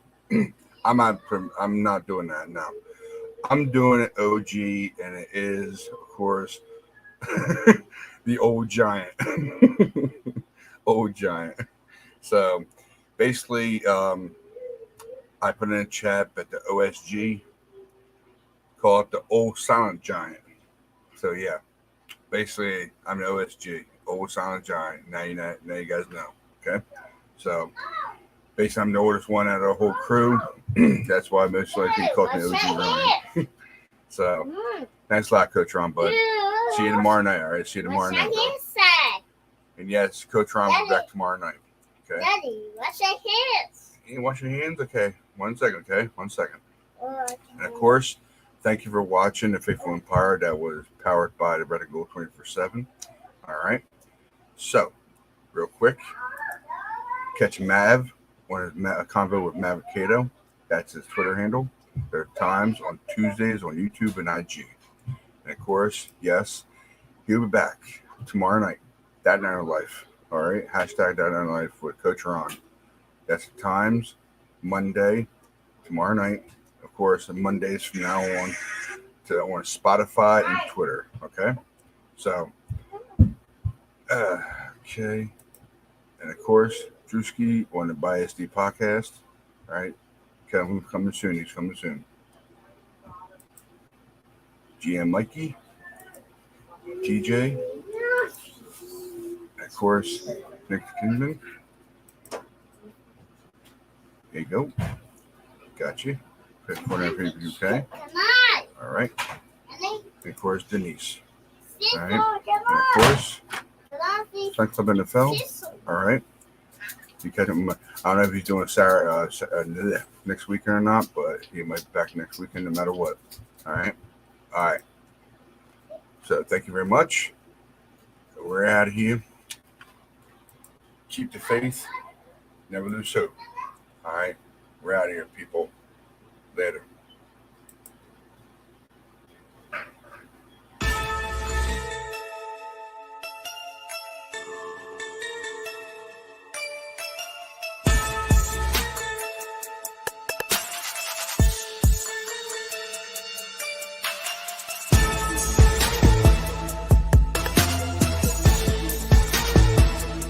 I'm not doing that now. I'm doing it OG, and it is, of course, the old giant. Old giant. So basically, I put in a chat at the OSG, call it the old silent giant. So yeah, basically I'm the OSG, old silent giant. Now you guys know. Okay, so basically I'm the oldest one out of the whole crew. That's why most likely called me OG Ronnie. So thanks a lot, Coach Ron, bud. See you tomorrow night. All right, see you tomorrow night. And yes, Coach Ron will be back tomorrow night. Okay. Daddy, wash your hands. You wash your hands? Okay. 1 second, okay? 1 second. Okay. And of course, thank you for watching The Faithful Empire that was powered by the Red and Gold 24/7. All right. So, real quick, catch Mav on a convo with Mav Cato. That's his Twitter handle. There are times on Tuesdays on YouTube and IG. And of course, yes, he'll be back tomorrow night. That Night of Life. All right. Hashtag That Night of Life with Coach Ron. That's the times. Monday, tomorrow night. Of course, and Mondays from now on on Spotify and Twitter. Okay. So, okay. And of course, Drewski on the BISD podcast. All right. Coming soon. He's coming soon. GM Mikey. TJ. And of course, Nick Kingman. There you go. Got you. Okay. All right. And of course, Denise. All right. And of course, Frank Club NFL. All right. You catch him. I don't know if he's doing Saturday next weekend or not, but he might be back next weekend no matter what. All right. All right. So thank you very much. We're out of here. Keep the faith. Never lose hope. All right. We're out of here, people. Later.